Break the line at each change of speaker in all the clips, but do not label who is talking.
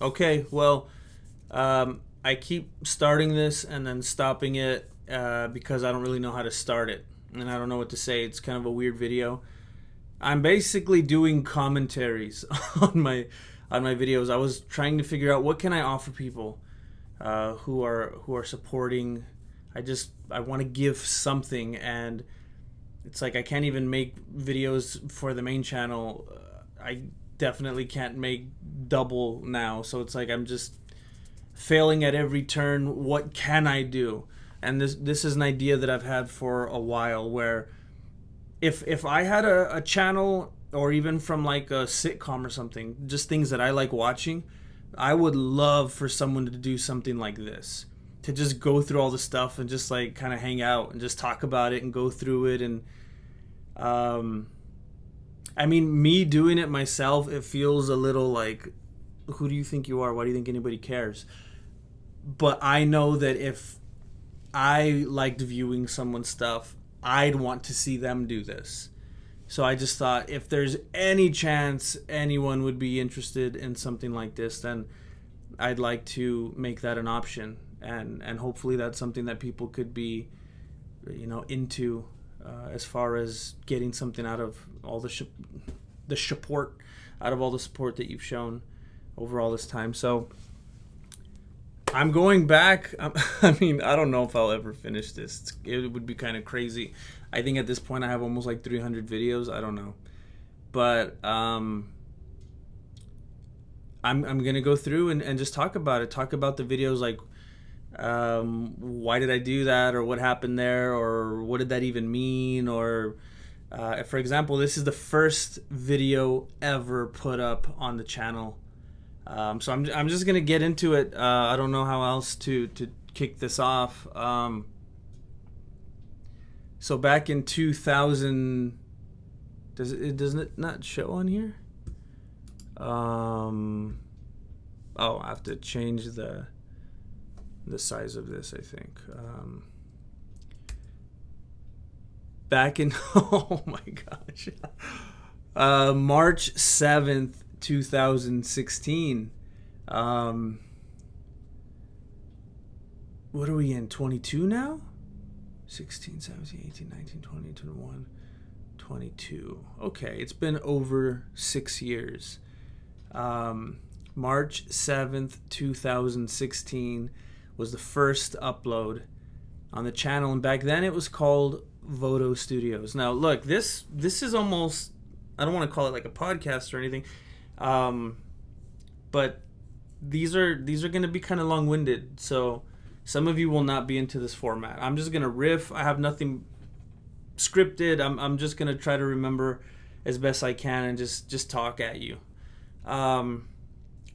Okay, well, I keep starting this and then stopping it because I don't really know how to start it. And I don't know what to say. It's kind of a weird video. I'm basically doing commentaries on my videos. I was trying to figure out what can I offer people who are supporting. I want to give something, and it's like I can't even make videos for the main channel. I definitely can't make double now, so it's like I'm just failing at every turn. What can I do? And this is an idea that I've had for a while, where if I had a channel, or even from like a sitcom or something, just things that I like watching, I would love for someone to do something like this, to just go through all the stuff and just like kind of hang out and just talk about it and go through it. And um I mean, me doing it myself, it feels a little like, who do you think you are? Why do you think anybody cares? But I know that if I liked viewing someone's stuff, I'd want to see them do this. So I just thought, if there's any chance anyone would be interested in something like this, then I'd like to make that an option, and hopefully that's something that people could be, into, as far as getting something out of all the support, out of all the support that you've shown over all this time. So I'm going back. I mean, I don't know if I'll ever finish this. It would be kind of crazy. I think at this point I have almost like 300 videos. I don't know, but I'm gonna go through and just talk about it. Talk about the videos, like why did I do that, or what happened there, or what did that even mean, or for example, this is the first video ever put up on the channel. So I'm just gonna get into it. I don't know how else to kick this off. So back in 2000, doesn't it not show on here? Oh, I have to change the size of this, I think. Back in oh my gosh, March 7th, 2016. What are we in? 22 now? 16, 17, 18, 19, 20, 21, 22. Okay, it's been over 6 years. March 7th, 2016 was the first upload on the channel, and back then it was called Voto Studios. Now, look, this is almost, I don't want to call it like a podcast or anything, but these are going to be kind of long-winded, so some of you will not be into this format. I'm just going to riff. I have nothing scripted. I'm just going to try to remember as best I can and just talk at you.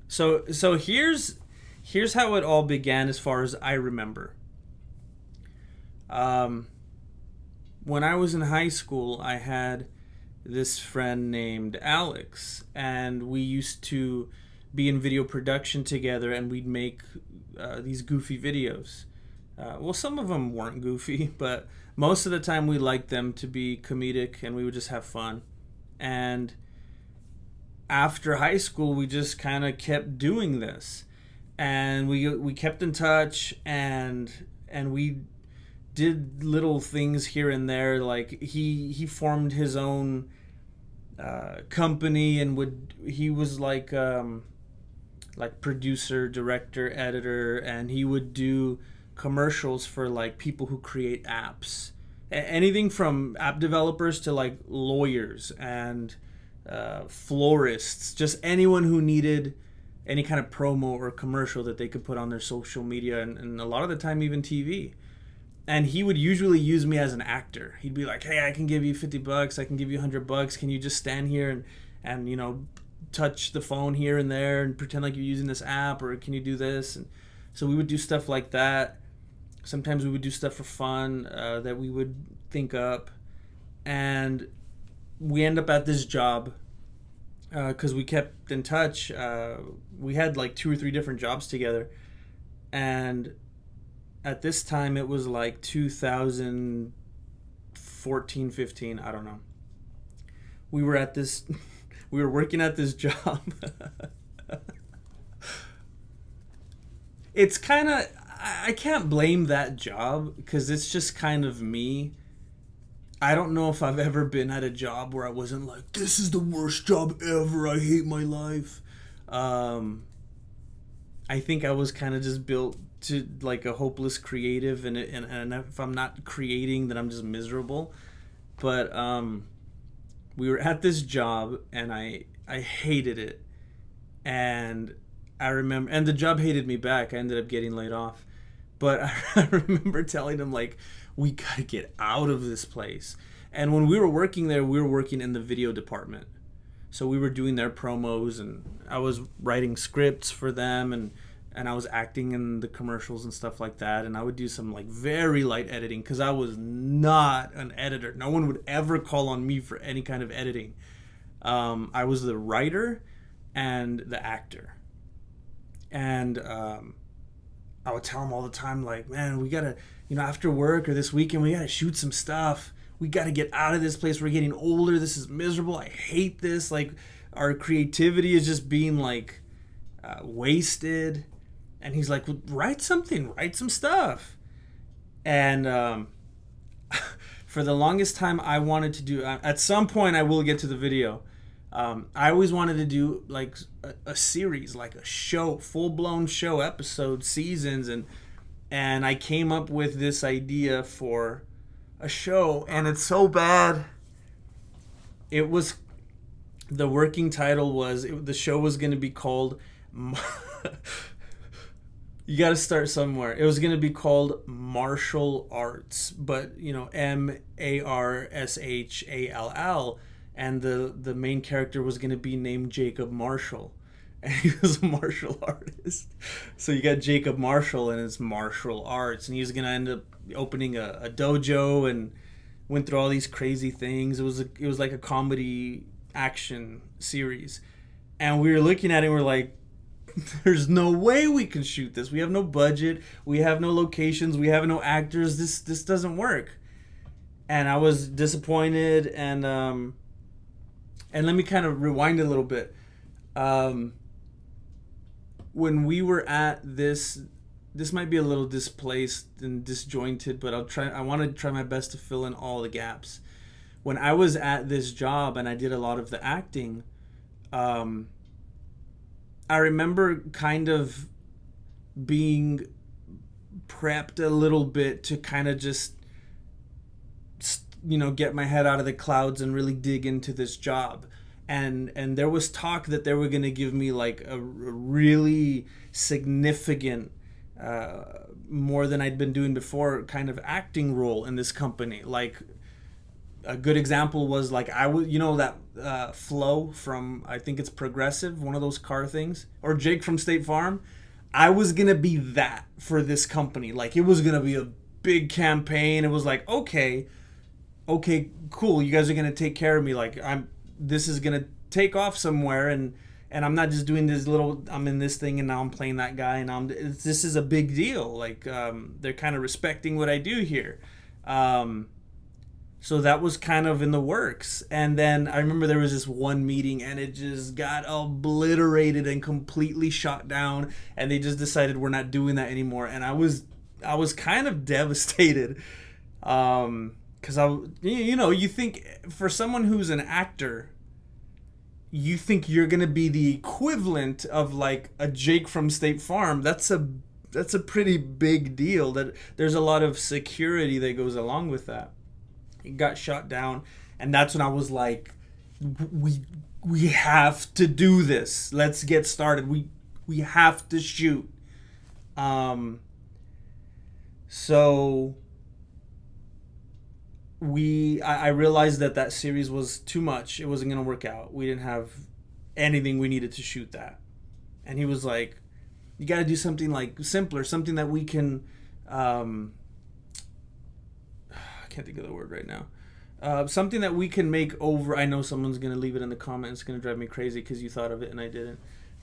So here's how it all began as far as I remember. When I was in high school, I had this friend named Alex, and we used to be in video production together, and we'd make these goofy videos. Well, some of them weren't goofy, but most of the time we liked them to be comedic, and we would just have fun. And after high school, we just kind of kept doing this, and we kept in touch, and we did little things here and there. Like he formed his own company, and he was like producer, director, editor, and he would do commercials for like people who create apps, anything from app developers to like lawyers and florists, just anyone who needed any kind of promo or commercial that they could put on their social media, and a lot of the time even TV. And he would usually use me as an actor. He'd be like, hey, I can give you $50, I can give you $100, can you just stand here and touch the phone here and there and pretend like you're using this app, or can you do this? And so we would do stuff like that. Sometimes we would do stuff for fun that we would think up, and we end up at this job because we kept in touch. We had like 2 or 3 different jobs together, and at this time it was like 2014, 15, I don't know. We were working at this job. it's kind of, I can't blame that job because it's just kind of me. I don't know if I've ever been at a job where I wasn't like, this is the worst job ever. I hate my life. I think I was kind of just built to like a hopeless creative, and if I'm not creating, then I'm just miserable. But we were at this job, and I hated it, and I remember, and the job hated me back. I ended up getting laid off, but I remember telling him like, we gotta get out of this place. And when we were working there, we were working in the video department. So we were doing their promos, and I was writing scripts for them, and I was acting in the commercials and stuff like that. And I would do some like very light editing because I was not an editor. No one would ever call on me for any kind of editing. I was the writer and the actor. And I would tell them all the time, like, man, we gotta, after work or this weekend, we gotta shoot some stuff. We gotta get out of this place. We're getting older. This is miserable. I hate this. Like, our creativity is just being like wasted. And he's like, well, write some stuff. And for the longest time, I wanted to do, at some point I will get to the video. I always wanted to do like a series, like a show, full-blown show, episodes, seasons, and I came up with this idea for a show, and it's so bad. It was, the working title was, the show was going to be called, you got to start somewhere. It was going to be called Martial Arts, but MARSHALL, and the main character was going to be named Jacob Marshall, and he was a martial artist. So you got Jacob Marshall and his martial arts, and he was going to end up opening a dojo and went through all these crazy things. It was like a comedy action series, and we were looking at it and we're like, there's no way we can shoot this. We have no budget. We have no locations. We have no actors. This doesn't work. And I was disappointed. And let me kind of rewind a little bit. When we were at this might be a little displaced and disjointed, but I want to try my best to fill in all the gaps. When I was at this job and I did a lot of the acting, I remember kind of being prepped a little bit to kind of just, get my head out of the clouds and really dig into this job. And there was talk that they were going to give me like a really significant, more than I'd been doing before, kind of acting role in this company. Like, a good example was like, I would, that Flo from, I think it's Progressive, one of those car things, or Jake from State Farm. I was gonna be that for this company. Like, it was gonna be a big campaign. It was like, okay, cool. You guys are gonna take care of me. Like, this is gonna take off somewhere, and I'm not just doing this little, I'm in this thing and now I'm playing that guy, and this is a big deal. Like, they're kind of respecting what I do here. So that was kind of in the works. And then I remember there was this one meeting and it just got obliterated and completely shot down. And they just decided we're not doing that anymore. And I was kind of devastated. Because you think for someone who's an actor, you think you're going to be the equivalent of like a Jake from State Farm. That's a pretty big deal. That there's a lot of security that goes along with that. It got shot down, and that's when I was like, we have to do this. Let's get started. We have to shoot. So I realized that series was too much. It wasn't going to work out. We didn't have anything we needed to shoot that. And he was like, you got to do something like simpler, something that we can, I can't think of the word right now. Something that we can make over. I know someone's going to leave it in the comments. It's going to drive me crazy because you thought of it and I didn't.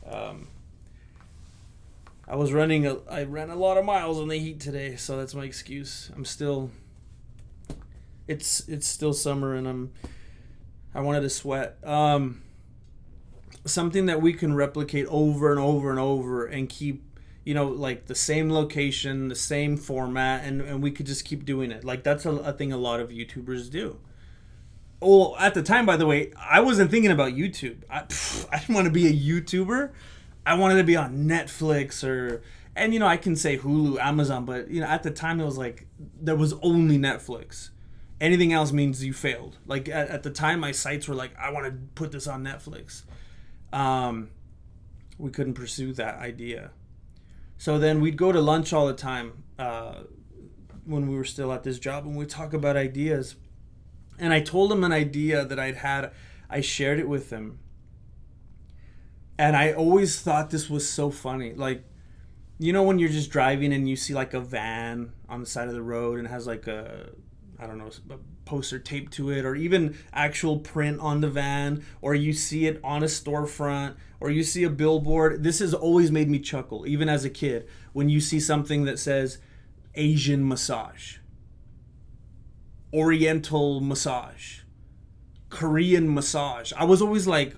I ran a lot of miles in the heat today, so that's my excuse. It's still summer and I wanted to sweat. Something that we can replicate over and over and over and keep like the same location, the same format, and we could just keep doing it. Like that's a thing a lot of YouTubers do. Well, at the time, by the way, I wasn't thinking about YouTube. I didn't want to be a YouTuber. I wanted to be on Netflix and I can say Hulu, Amazon, but at the time it was like there was only Netflix. Anything else means you failed. Like at the time, my sites were like, I want to put this on Netflix. We couldn't pursue that idea. So then we'd go to lunch all the time when we were still at this job, and we'd talk about ideas. And I told him an idea that I'd had. I shared it with him. And I always thought this was so funny. Like, when you're just driving and you see like a van on the side of the road and it has like a poster taped to it, or even actual print on the van, or you see it on a storefront, or you see a billboard. This has always made me chuckle, even as a kid, when you see something that says Asian massage, Oriental massage, Korean massage. I was always like,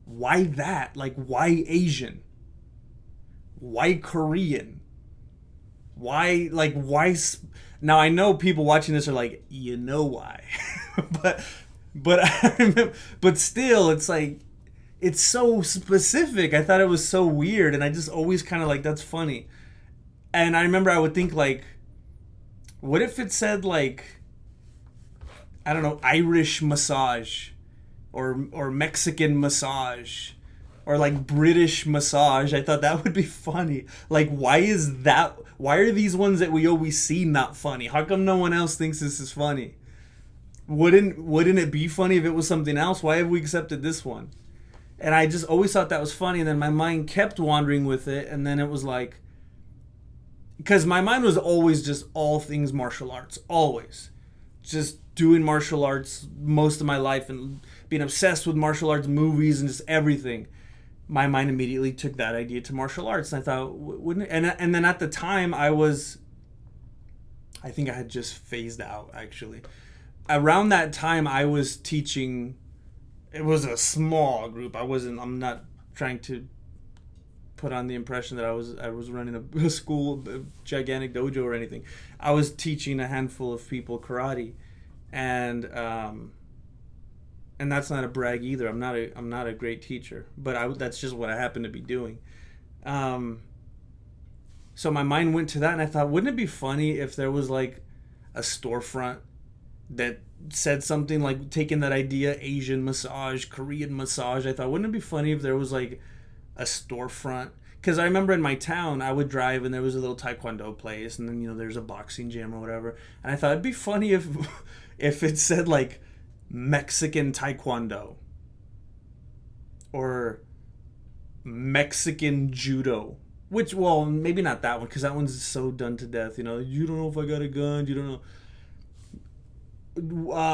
why that? Like, why Asian? Why Korean? Why, now I know people watching this are like, why? but I remember, but still, it's like, it's so specific. I thought it was so weird, and I just always kind of like, that's funny. And I remember I would think like, what if it said like, I don't know, Irish massage, or Mexican massage, or like British massage? I thought that would be funny. Like, why are these ones that we always see not funny? How come no one else thinks this is funny? Wouldn't it be funny if it was something else? Why have we accepted this one? And I just always thought that was funny, and then my mind kept wandering with it, and then it was like, because my mind was always just all things martial arts, always. Just doing martial arts most of my life and being obsessed with martial arts movies and just everything. My mind immediately took that idea to martial arts, and I thought, wouldn't it? And then at the time I think I had just phased out, actually. Around that time I was teaching. It was a small group. I'm not trying to put on the impression that I was running a school, a gigantic dojo or anything. I was teaching a handful of people karate, and that's not a brag either. I'm not a great teacher, but that's just what I happen to be doing. So my mind went to that, and I thought, wouldn't it be funny if there was like a storefront that said something like, taking that idea, Asian massage, Korean massage. I thought, wouldn't it be funny if there was like a storefront? Because I remember in my town, I would drive and there was a little taekwondo place, and then there's a boxing gym or whatever. And I thought it'd be funny if it said like Mexican taekwondo or Mexican judo. Which, well, maybe not that one, because that one's so done to death. You don't know if I got a gun. You don't know.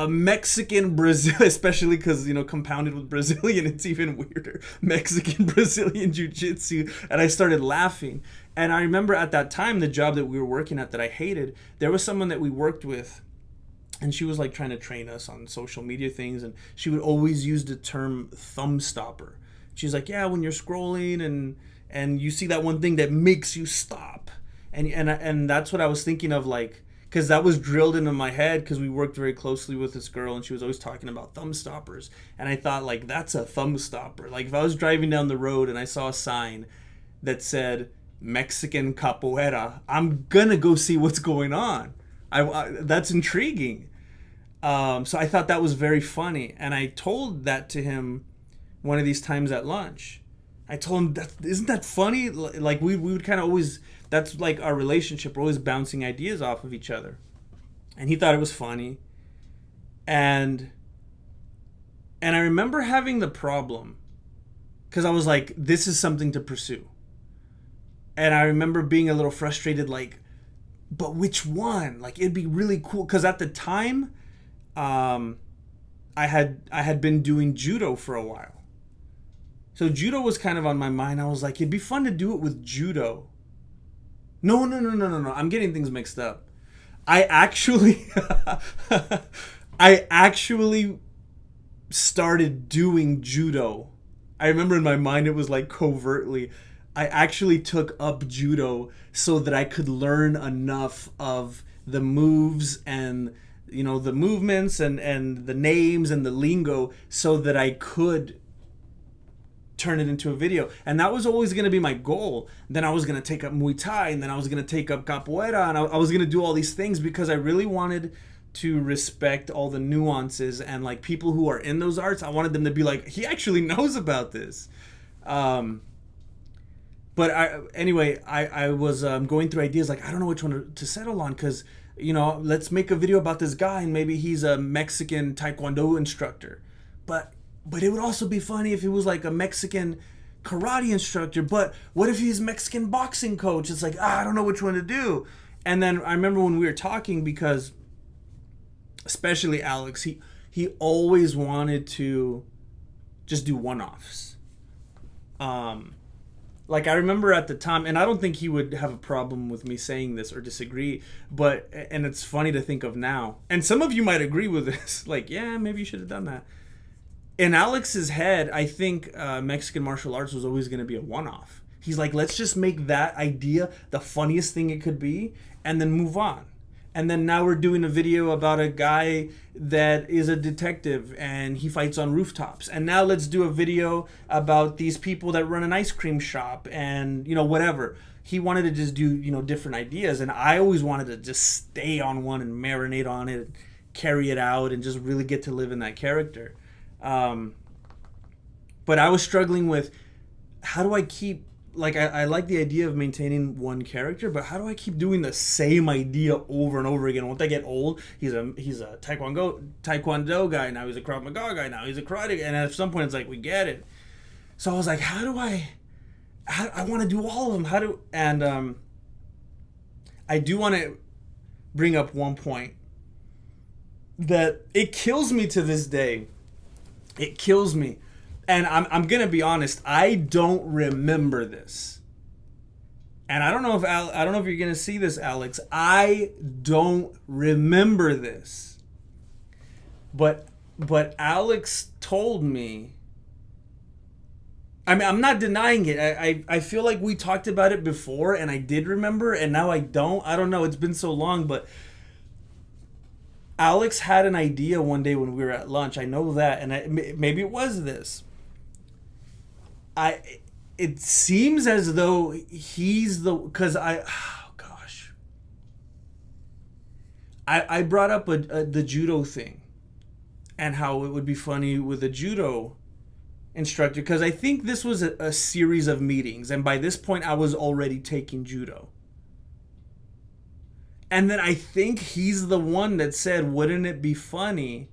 Mexican Brazil, especially because compounded with Brazilian, it's even weirder. Mexican Brazilian jiu-jitsu. And I started laughing. And I remember at that time, the job that we were working at that I hated, there was someone that we worked with, and she was like trying to train us on social media things, and she would always use the term thumb stopper. She's like, yeah, when you're scrolling and you see that one thing that makes you stop, and that's what I was thinking of, like, because that was drilled into my head, because we worked very closely with this girl, and she was always talking about thumb stoppers. And I thought, like, that's a thumb stopper. Like, if I was driving down the road and I saw a sign that said Mexican capoeira, I'm gonna go see what's going on. That's intriguing. So I thought that was very funny, and I told that to him one of these times at lunch. I told him, isn't that funny? Like, we would kind of always, that's like our relationship. We're always bouncing ideas off of each other. And he thought it was funny. And I remember having the problem, because I was like, this is something to pursue. And I remember being a little frustrated, like, but which one? Like, it'd be really cool. Because at the time, I had been doing judo for a while. So judo was kind of on my mind. I was like, it'd be fun to do it with judo. No. I'm getting things mixed up. I actually started doing judo. I remember in my mind it was like covertly. I actually took up judo so that I could learn enough of the moves and the movements and the names and the lingo so that I could turn it into a video. And that was always going to be my goal. Then I was going to take up Muay Thai, and then I was going to take up capoeira, and I was going to do all these things because I really wanted to respect all the nuances, and like people who are in those arts, I wanted them to be like, he actually knows about this. But I was going through ideas like, I don't know which one to settle on, because let's make a video about this guy and maybe he's a Mexican Taekwondo instructor, but it would also be funny if he was like a Mexican karate instructor. But what if he's a Mexican boxing coach? It's like, I don't know which one to do. And then I remember when we were talking, because especially Alex, he always wanted to just do one-offs. Like I remember at the time, and I don't think he would have a problem with me saying this or disagree, and it's funny to think of now. And some of you might agree with this, like, yeah, maybe you should have done that. In Alex's head, I think Mexican martial arts was always going to be a one-off. He's like, let's just make that idea the funniest thing it could be and then move on. And then now we're doing a video about a guy that is a detective and he fights on rooftops. And now let's do a video about these people that run an ice cream shop and, whatever. He wanted to just do, different ideas. And I always wanted to just stay on one and marinate on it, carry it out, and just really get to live in that character. But I was struggling with, how do I keep, like, I like the idea of maintaining one character, but how do I keep doing the same idea over and over again? Won't I get old? He's a Taekwondo guy, now he's a Krav Maga guy, now he's a karate guy, and at some point it's like, we get it. So I was like, I want to do all of them. I do want to bring up one point that it kills me to this day. It kills me. And I'm going to be honest, I don't remember this. And I don't know if you're going to see this, Alex. I don't remember this. But Alex told me, I mean, I'm not denying it. I feel like we talked about it before and I did remember, and now I don't. I don't know. It's been so long, but Alex had an idea one day when we were at lunch. I know that, and maybe it was this. It seems as though he's I brought up the judo thing and how it would be funny with a judo instructor, because I think this was a series of meetings, and by this point I was already taking judo. And then I think he's the one that said, wouldn't it be funny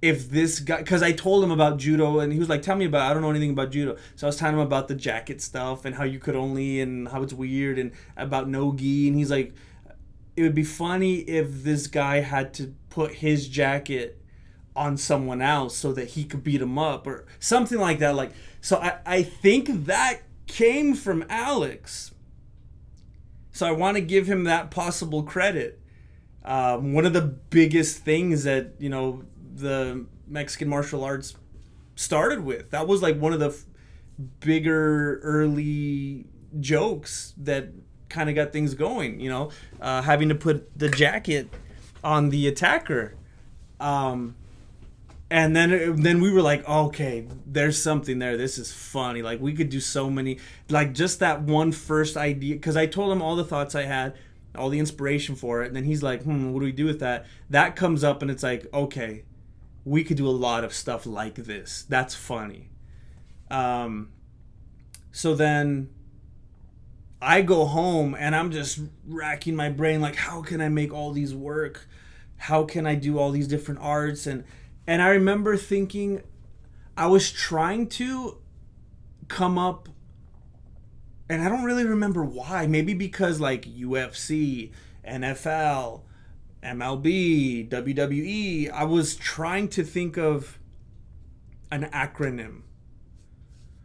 if this guy, because I told him about judo, and he was like, tell me about it. I don't know anything about judo. So I was telling him about the jacket stuff and how you could only, and how it's weird, and about no gi. And he's like, it would be funny if this guy had to put his jacket on someone else so that he could beat him up or something like that. Like, so I think that came from Alex. So I want to give him that possible credit. One of the biggest things that, the Mexican martial arts started with. That was like one of the bigger early jokes that kind of got things going, having to put the jacket on the attacker. And then we were like, okay, there's something there. This is funny. Like, we could do so many, like, just that one first idea. Because I told him all the thoughts I had, all the inspiration for it. And then he's like, what do we do with that? That comes up and it's like, okay, we could do a lot of stuff like this. That's funny. So then I go home and I'm just racking my brain, like, how can I make all these work? How can I do all these different arts? And I remember thinking, I was trying to come up, and I don't really remember why. Maybe because like UFC, NFL, MLB, WWE, I was trying to think of an acronym.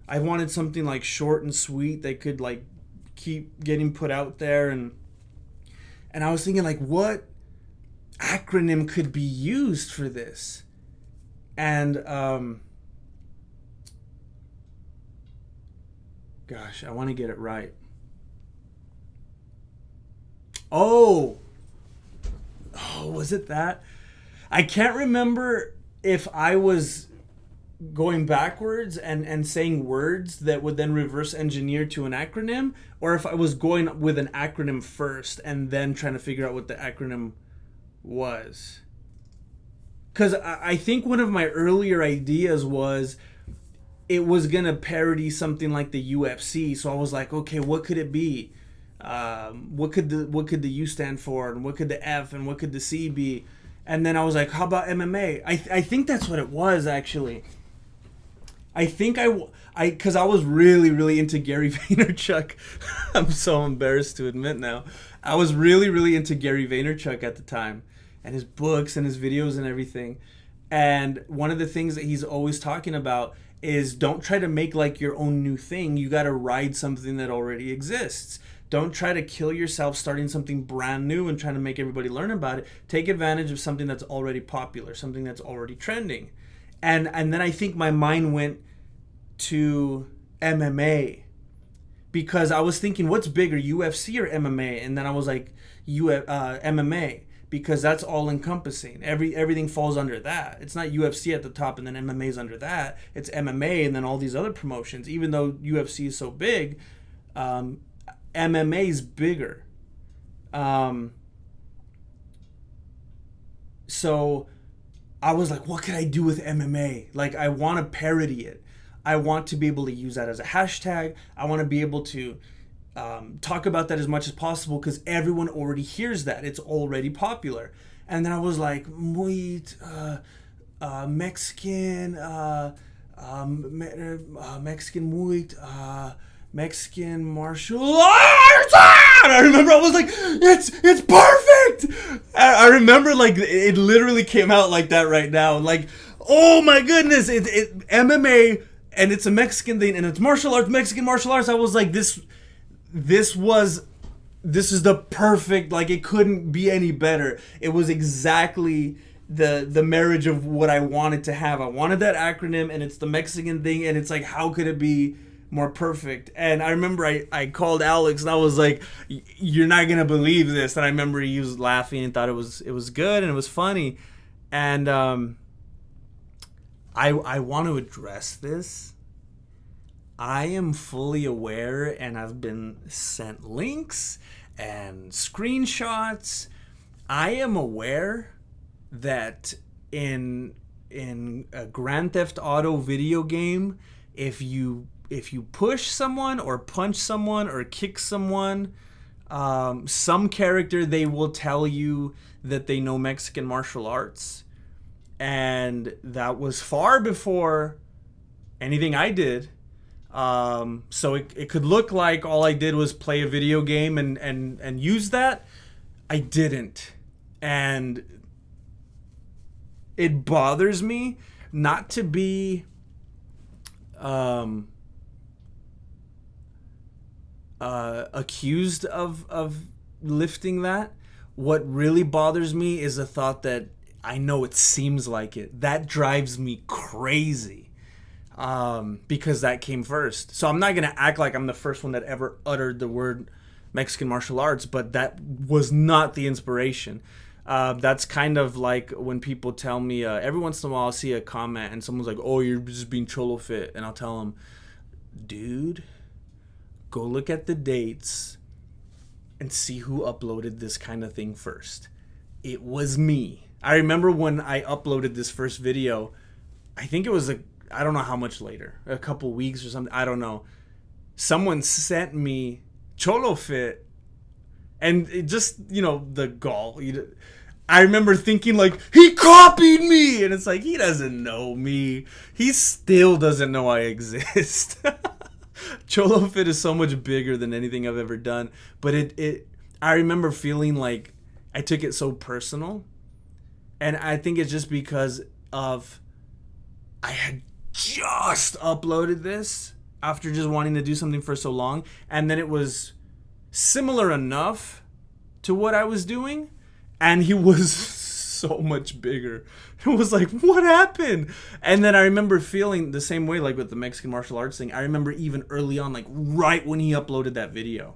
I wanted something like short and sweet that could like keep getting put out there, and I was thinking, like, what acronym could be used for this? And Gosh, I want to get it right. Oh, was it that? I can't remember if I was going backwards and saying words that would then reverse engineer to an acronym, or if I was going with an acronym first and then trying to figure out what the acronym was. Because I think one of my earlier ideas was it was going to parody something like the UFC. So I was like, okay, what could it be? What could the U stand for, and what could the F and what could the C be? And then I was like, how about MMA? I think that's what it was, actually. I think because I was really, really into Gary Vaynerchuk. I'm so embarrassed to admit now. I was really, really into Gary Vaynerchuk at the time, and his books and his videos and everything. And one of the things that he's always talking about is don't try to make like your own new thing. You got to ride something that already exists. Don't try to kill yourself starting something brand new and trying to make everybody learn about it. Take advantage of something that's already popular, something that's already trending. And then I think my mind went to MMA, because I was thinking, what's bigger, UFC or MMA? And then I was like, MMA, because that's all encompassing. Everything falls under that. It's not UFC at the top and then MMA's under that. It's MMA and then all these other promotions. Even though UFC is so big, MMA is bigger. So I was like, what could I do with MMA? Like, I want to parody it. I want to be able to use that as a hashtag. I want to be able to talk about that as much as possible, because everyone already hears that. It's already popular. And then I was like, wait, Mexican, Mexican muay, Mexican martial arts. And I remember I was like, it's perfect. I remember like it literally came out like that right now. Like, oh my goodness, it MMA, and it's a Mexican thing, and it's martial arts, Mexican martial arts. I was like, this is the perfect, like, it couldn't be any better. It was exactly the marriage of what I wanted to have. I wanted that acronym, and it's the Mexican thing, and it's like, how could it be more perfect? And I remember I called Alex, and I was like, you're not gonna believe this. And I remember he was laughing and thought it was good and it was funny. And I want to address this. I am fully aware, and I've been sent links and screenshots. I am aware that in a Grand Theft Auto video game, if you push someone or punch someone or kick someone, some character, they will tell you that they know Mexican martial arts. And that was far before anything I did. So it could look like all I did was play a video game and use that. I didn't. And it bothers me not to be accused of lifting that. What really bothers me is the thought that I know it seems like it. That drives me crazy, because that came first. So I'm not going to act like I'm the first one that ever uttered the word Mexican martial arts, but that was not the inspiration. That's kind of like when people tell me, every once in a while I'll see a comment and someone's like, oh, you're just being cholo fit. And I'll tell them, dude, go look at the dates and see who uploaded this kind of thing first. It was me. I remember when I uploaded this first video, I think it was I don't know how much later, a couple weeks or something, I don't know. Someone sent me Cholo Fit, and it just, the gall. I remember thinking, like, he copied me, and it's like, he doesn't know me. He still doesn't know I exist. Cholo Fit is so much bigger than anything I've ever done, but I remember feeling like I took it so personal. And I think it's just because of I had just uploaded this after just wanting to do something for so long. And then it was similar enough to what I was doing. And he was so much bigger. It was like, what happened? And then I remember feeling the same way, like with the Mexican martial arts thing. I remember even early on, like right when he uploaded that video.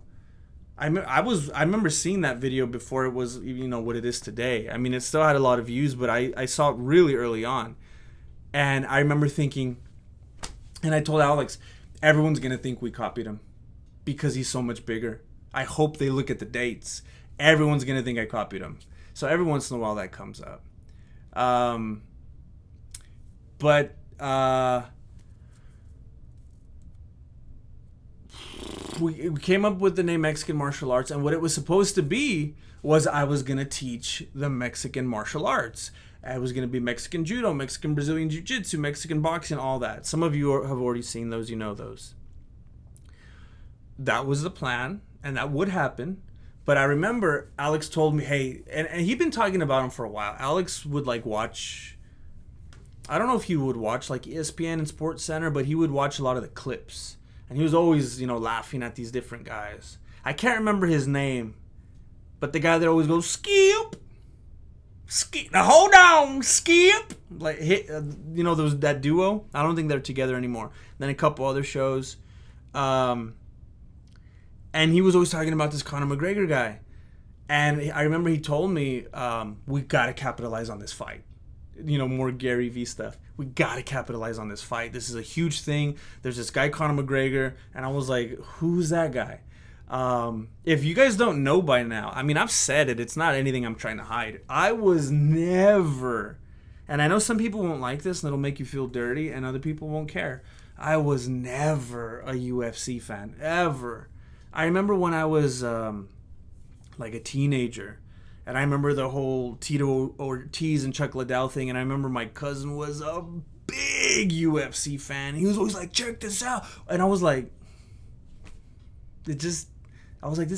I remember seeing that video before it was, what it is today. I mean, it still had a lot of views, but I saw it really early on. And I remember thinking, and I told Alex, everyone's going to think we copied him because he's so much bigger. I hope they look at the dates. Everyone's going to think I copied him. So every once in a while that comes up. We came up with the name Mexican martial arts, and what it was supposed to be was I was going to teach the Mexican martial arts. I was going to be Mexican judo, Mexican Brazilian jiu-jitsu, Mexican boxing, all that. Some of you have already seen those, you know those. That was the plan, and that would happen. But I remember Alex told me, hey, and he'd been talking about him for a while. Alex would watch, I don't know if he would watch ESPN and Sports Center, but he would watch a lot of the clips. And he was always, laughing at these different guys. I can't remember his name, but the guy that always goes, Skip! Now hold on, Skip! That duo? I don't think they're together anymore. Then a couple other shows. And he was always talking about this Conor McGregor guy. And I remember he told me, we got to capitalize on this fight. More Gary V stuff. We got to capitalize on this fight. This is a huge thing. There's this guy, Conor McGregor. And I was like, who's that guy? If you guys don't know by now, I mean, I've said it. It's not anything I'm trying to hide. I was never, and I know some people won't like this and it'll make you feel dirty and other people won't care. I was never a UFC fan, ever. I remember when I was a teenager, and I remember the whole Tito Ortiz and Chuck Liddell thing, and I remember my cousin was a big UFC fan. He was always like, check this out. And I was like, this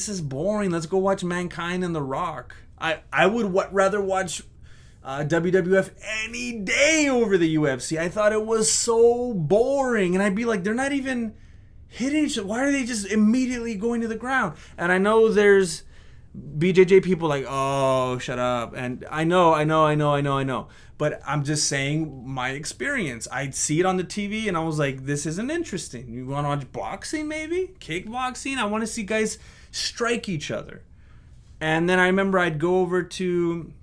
is boring. Let's go watch Mankind and The Rock. I would rather watch WWF any day over the UFC. I thought it was so boring. And I'd be like, they're not even hitting each other. Why are they just immediately going to the ground? And I know there's BJJ people like, oh, shut up. And I know. But I'm just saying my experience. I'd see it on the TV and I was like, this isn't interesting. You want to watch boxing maybe? Kickboxing? I want to see guys strike each other. And then I remember I'd go over to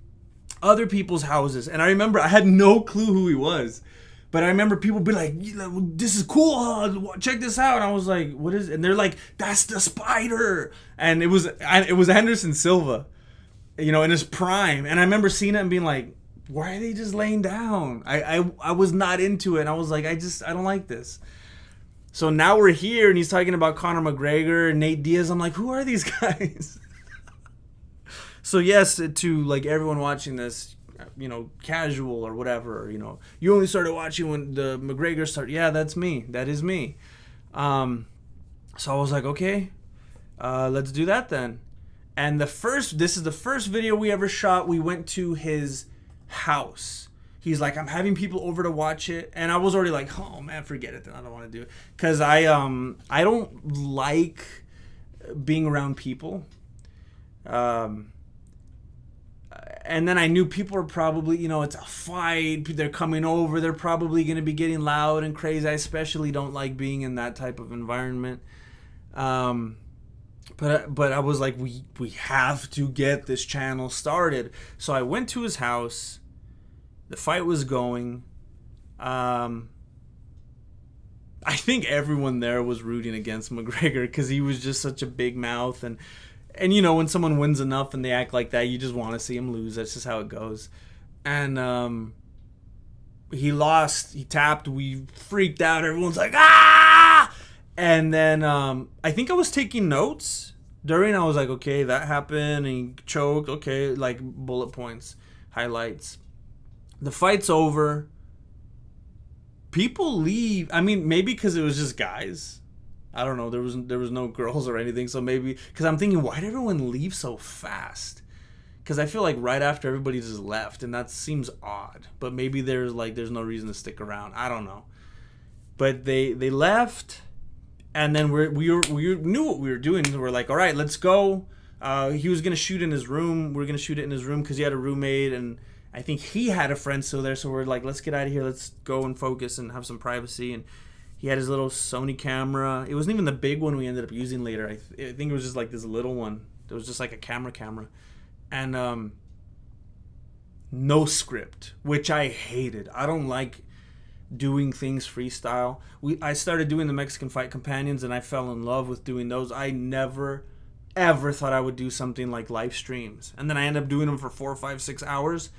other people's houses. And I remember I had no clue who he was. But I remember people be like, this is cool. Check this out. And I was like, what is it? And they're like, that's the Spider. And it was Anderson Silva, in his prime. And I remember seeing it and being like, why are they just laying down? I was not into it. And I was like, I don't like this. So now we're here and he's talking about Conor McGregor and Nate Diaz. I'm like, who are these guys? So yes, to everyone watching this, casual or whatever, you only started watching when the McGregor started. Yeah, that's me. That is me. So I was like, okay, let's do that then. And this is the first video we ever shot. We went to his house. He's like, I'm having people over to watch it. And I was already like, oh man, forget it then. I don't want to do it. Cause I don't like being around people. And then I knew people were probably, it's a fight. They're coming over. They're probably going to be getting loud and crazy. I especially don't like being in that type of environment. But I was like, we have to get this channel started. So I went to his house. The fight was going. I think everyone there was rooting against McGregor because he was just such a big mouth. And when someone wins enough and they act like that, you just want to see him lose. That's just how it goes. And he lost. He tapped. We freaked out. Everyone's like, ah! And then I think I was taking notes during. I was like, okay, that happened. And he choked. Okay, bullet points, highlights. The fight's over. People leave. I mean, maybe because it was just guys. I don't know. There was no girls or anything. So maybe because I'm thinking, why did everyone leave so fast? Because I feel like right after everybody just left, and that seems odd. But maybe there's no reason to stick around. I don't know. But they left, and then we knew what we were doing. We're like, all right, let's go. He was gonna shoot in his room. We're gonna shoot it in his room because he had a roommate, and I think he had a friend still there, so we're like, let's get out of here. Let's go and focus and have some privacy. And he had his little Sony camera. It wasn't even the big one we ended up using later. I think it was just like this little one. It was just like a camera. And no script, which I hated. I don't like doing things freestyle. I started doing the Mexican Fight Companions, and I fell in love with doing those. I never ever thought I would do something like live streams, and then I end up doing them for 4, 5, 6 hours,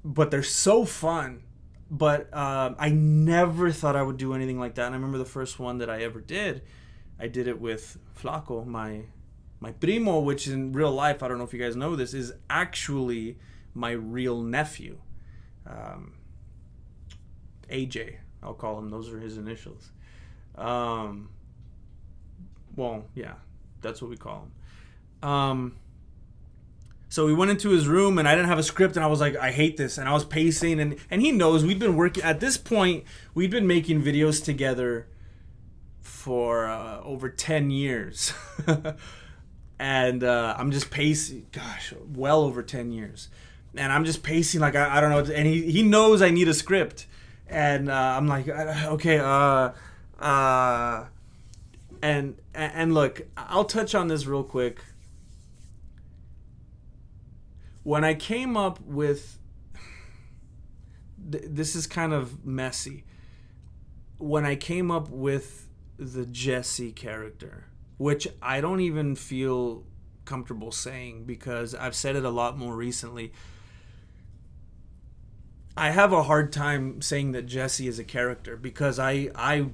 but they're so fun. But I never thought I would do anything like that. And I remember the first one that I ever did, I did it with Flaco, my primo, which in real life, I don't know if you guys know this, is actually my real nephew. AJ, I'll call him. Those are his initials. Well, yeah, that's what we call him. So we went into his room, and I didn't have a script, and I was like, I hate this. And I was pacing, and he knows we've been working. At this point, we'd been making videos together for over 10 years. And I'm just pacing, gosh, well over 10 years. And I'm just pacing like, I don't know. And he knows I need a script. And I'm like, okay, and look, I'll touch on this real quick. When I came up with, this is kind of messy. When I came up with the Jesse character, which I don't even feel comfortable saying because I've said it a lot more recently. I have a hard time saying that Jesse is a character because I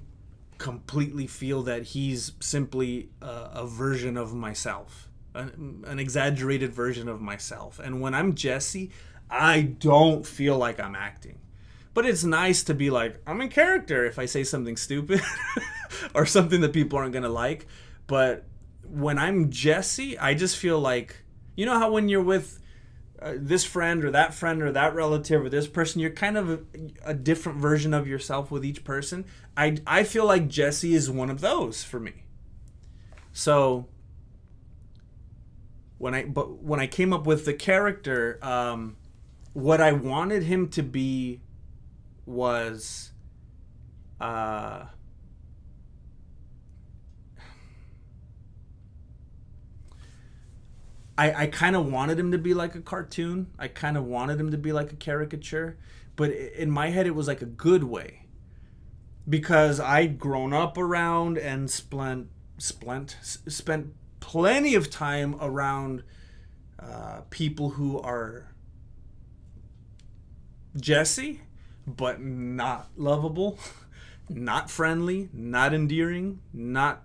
completely feel that he's simply a version of myself. An exaggerated version of myself. And when I'm Jesse, I don't feel like I'm acting. But it's nice to be like, I'm in character if I say something stupid or something that people aren't going to like. But when I'm Jesse, I just feel like, you know how when you're with this friend or that relative or this person, you're kind of a different version of yourself with each person. I feel like Jesse is one of those for me. So when I came up with the character, what I wanted him to be was I kind of wanted him to be like a cartoon. I kind of wanted him to be like a caricature, but in my head it was like a good way, because I'd grown up around and spent plenty of time around people who are Jesse, but not lovable, not friendly, not endearing, not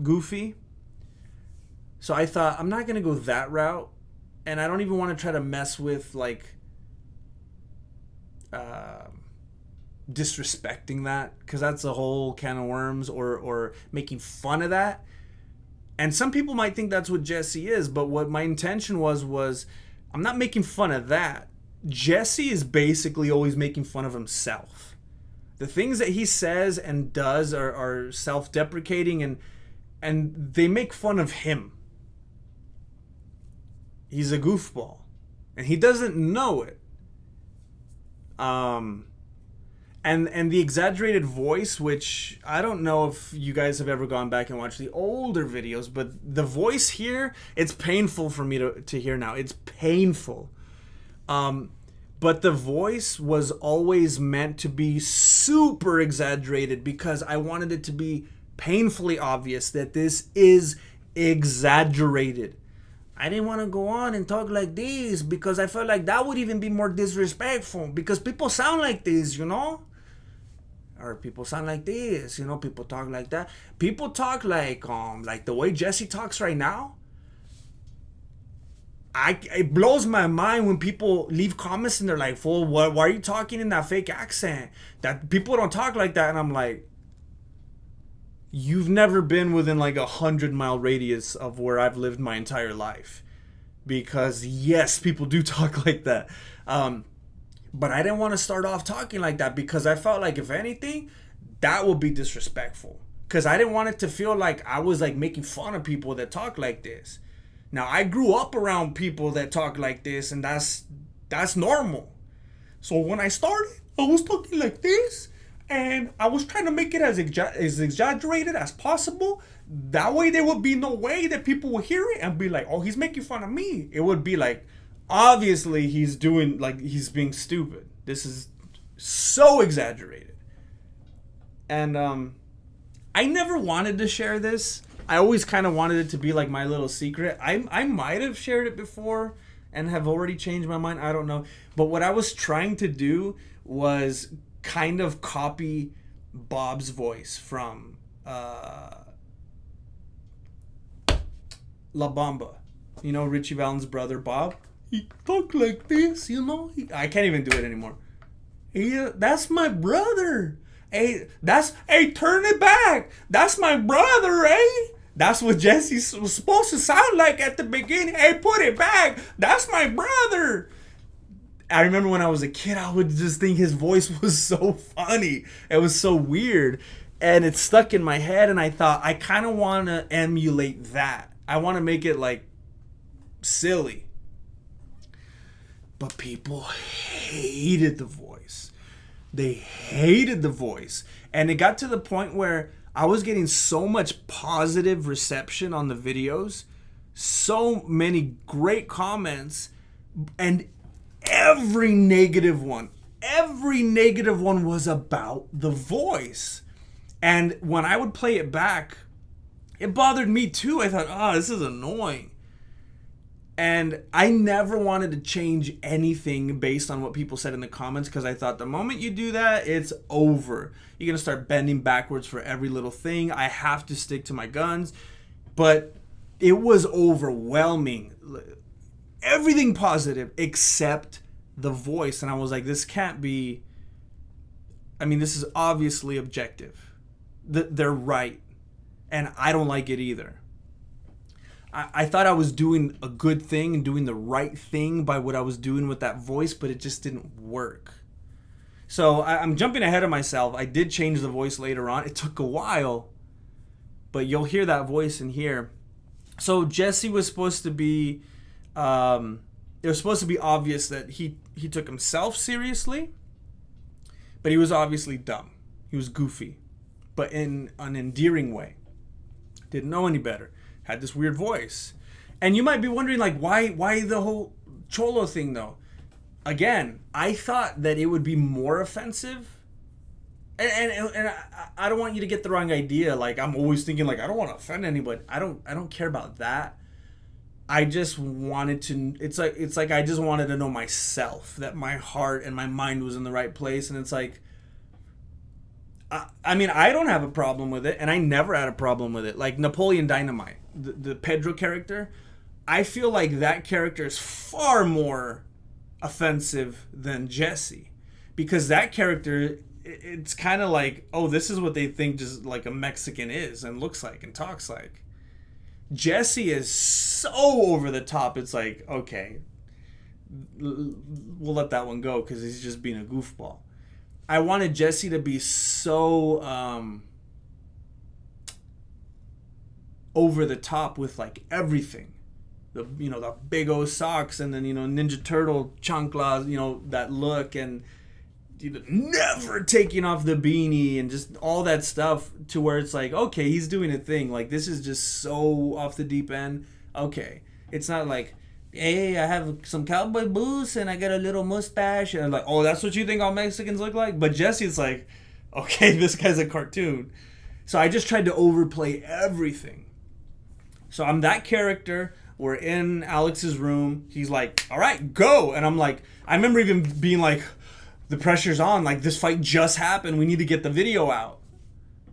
goofy. So I thought, I'm not going to go that route, and I don't even want to try to mess with, like, disrespecting that, because that's a whole can of worms, or making fun of that. And some people might think that's what Jesse is, but what my intention was I'm not making fun of that. Jesse is basically always making fun of himself. The things that he says and does are self-deprecating, and they make fun of him. He's a goofball, and he doesn't know it. And the exaggerated voice, which I don't know if you guys have ever gone back and watched the older videos, but the voice here, it's painful for me to hear now. It's painful. But the voice was always meant to be super exaggerated because I wanted it to be painfully obvious that this is exaggerated. I didn't want to go on and talk like this because I felt like that would even be more disrespectful, because people sound like this, you know? Or people sound like this, you know? People talk like that. People talk like the way Jesse talks right now. It blows my mind when people leave comments and they're like, "Fool, why are you talking in that fake accent? That people don't talk like that." And I'm like, you've never been within like 100-mile radius of where I've lived my entire life, because yes, people do talk like that. But I didn't want to start off talking like that because I felt like, if anything, that would be disrespectful, because I didn't want it to feel like I was like making fun of people that talk like this. Now, I grew up around people that talk like this, and that's normal.
So when I started, I was talking like this, and I was trying to make it as exaggerated as possible. That way, there would be no way that people would hear it and be like, "Oh, he's making fun of me." It would be like, obviously, he's doing like he's being stupid. This is so exaggerated, and I never wanted to share this. I always kind of wanted it to be like my little secret. I might have shared it before and have already changed my mind. I don't know. But what I was trying to do was kind of copy Bob's voice from La Bamba. You know, Richie Valens' brother, Bob? He talk like this, you know? I can't even do it anymore. That's my brother. Hey, turn it back. That's my brother, eh? That's what Jesse was supposed to sound like at the beginning. Hey, put it back. That's my brother. I remember when I was a kid, I would just think his voice was so funny. It was so weird. And it stuck in my head, and I thought, I kind of want to emulate that. I want to make it, like, silly. But people hated the voice. They hated the voice. And it got to the point where I was getting so much positive reception on the videos, so many great comments, and every negative one was about the voice. And when I would play it back, it bothered me too. I thought, oh, this is annoying. And I never wanted to change anything based on what people said in the comments, because I thought the moment you do that, it's over. You're going to start bending backwards for every little thing. I have to stick to my guns. But it was overwhelming. Everything positive except the voice. And I was like, this can't be... I mean, this is obviously objective. They're right. And I don't like it either. I thought I was doing a good thing and doing the right thing by what I was doing with that voice, but it just didn't work. So I'm jumping ahead of myself. I did change the voice later on. It took a while, but you'll hear that voice in here. So Jesse was supposed to be, it was supposed to be obvious that he took himself seriously, but he was obviously dumb. He was goofy, but in an endearing way. Didn't know any better. Had this weird voice. And you might be wondering, like, why the whole Cholo thing, though? Again, I thought that it would be more offensive. And I don't want you to get the wrong idea. Like, I'm always thinking, like, I don't want to offend anybody. I don't care about that. I just wanted to... It's like I just wanted to know myself, that my heart and my mind was in the right place. And it's like... I mean, I don't have a problem with it, and I never had a problem with it. Like Napoleon Dynamite, the Pedro character, I feel like that character is far more offensive than Jesse, because that character, it's kind of like, oh, this is what they think just like a Mexican is and looks like and talks like. Jesse is so over the top. It's like, okay, we'll let that one go because he's just being a goofball. I wanted Jesse to be so over the top with like everything. The big O socks, and then Ninja Turtle chanclas, that look, and never taking off the beanie and just all that stuff, to where it's like, okay, he's doing a thing. Like, this is just so off the deep end. Okay. It's not like, hey, I have some cowboy boots and I got a little mustache, and I'm like, oh, that's what you think all Mexicans look like? But Jesse's like, okay, this guy's a cartoon. So I just tried to overplay everything. So I'm that character. We're in Alex's room. He's like, all right, go. And I'm like, I remember even being like, the pressure's on. Like, this fight just happened. We need to get the video out.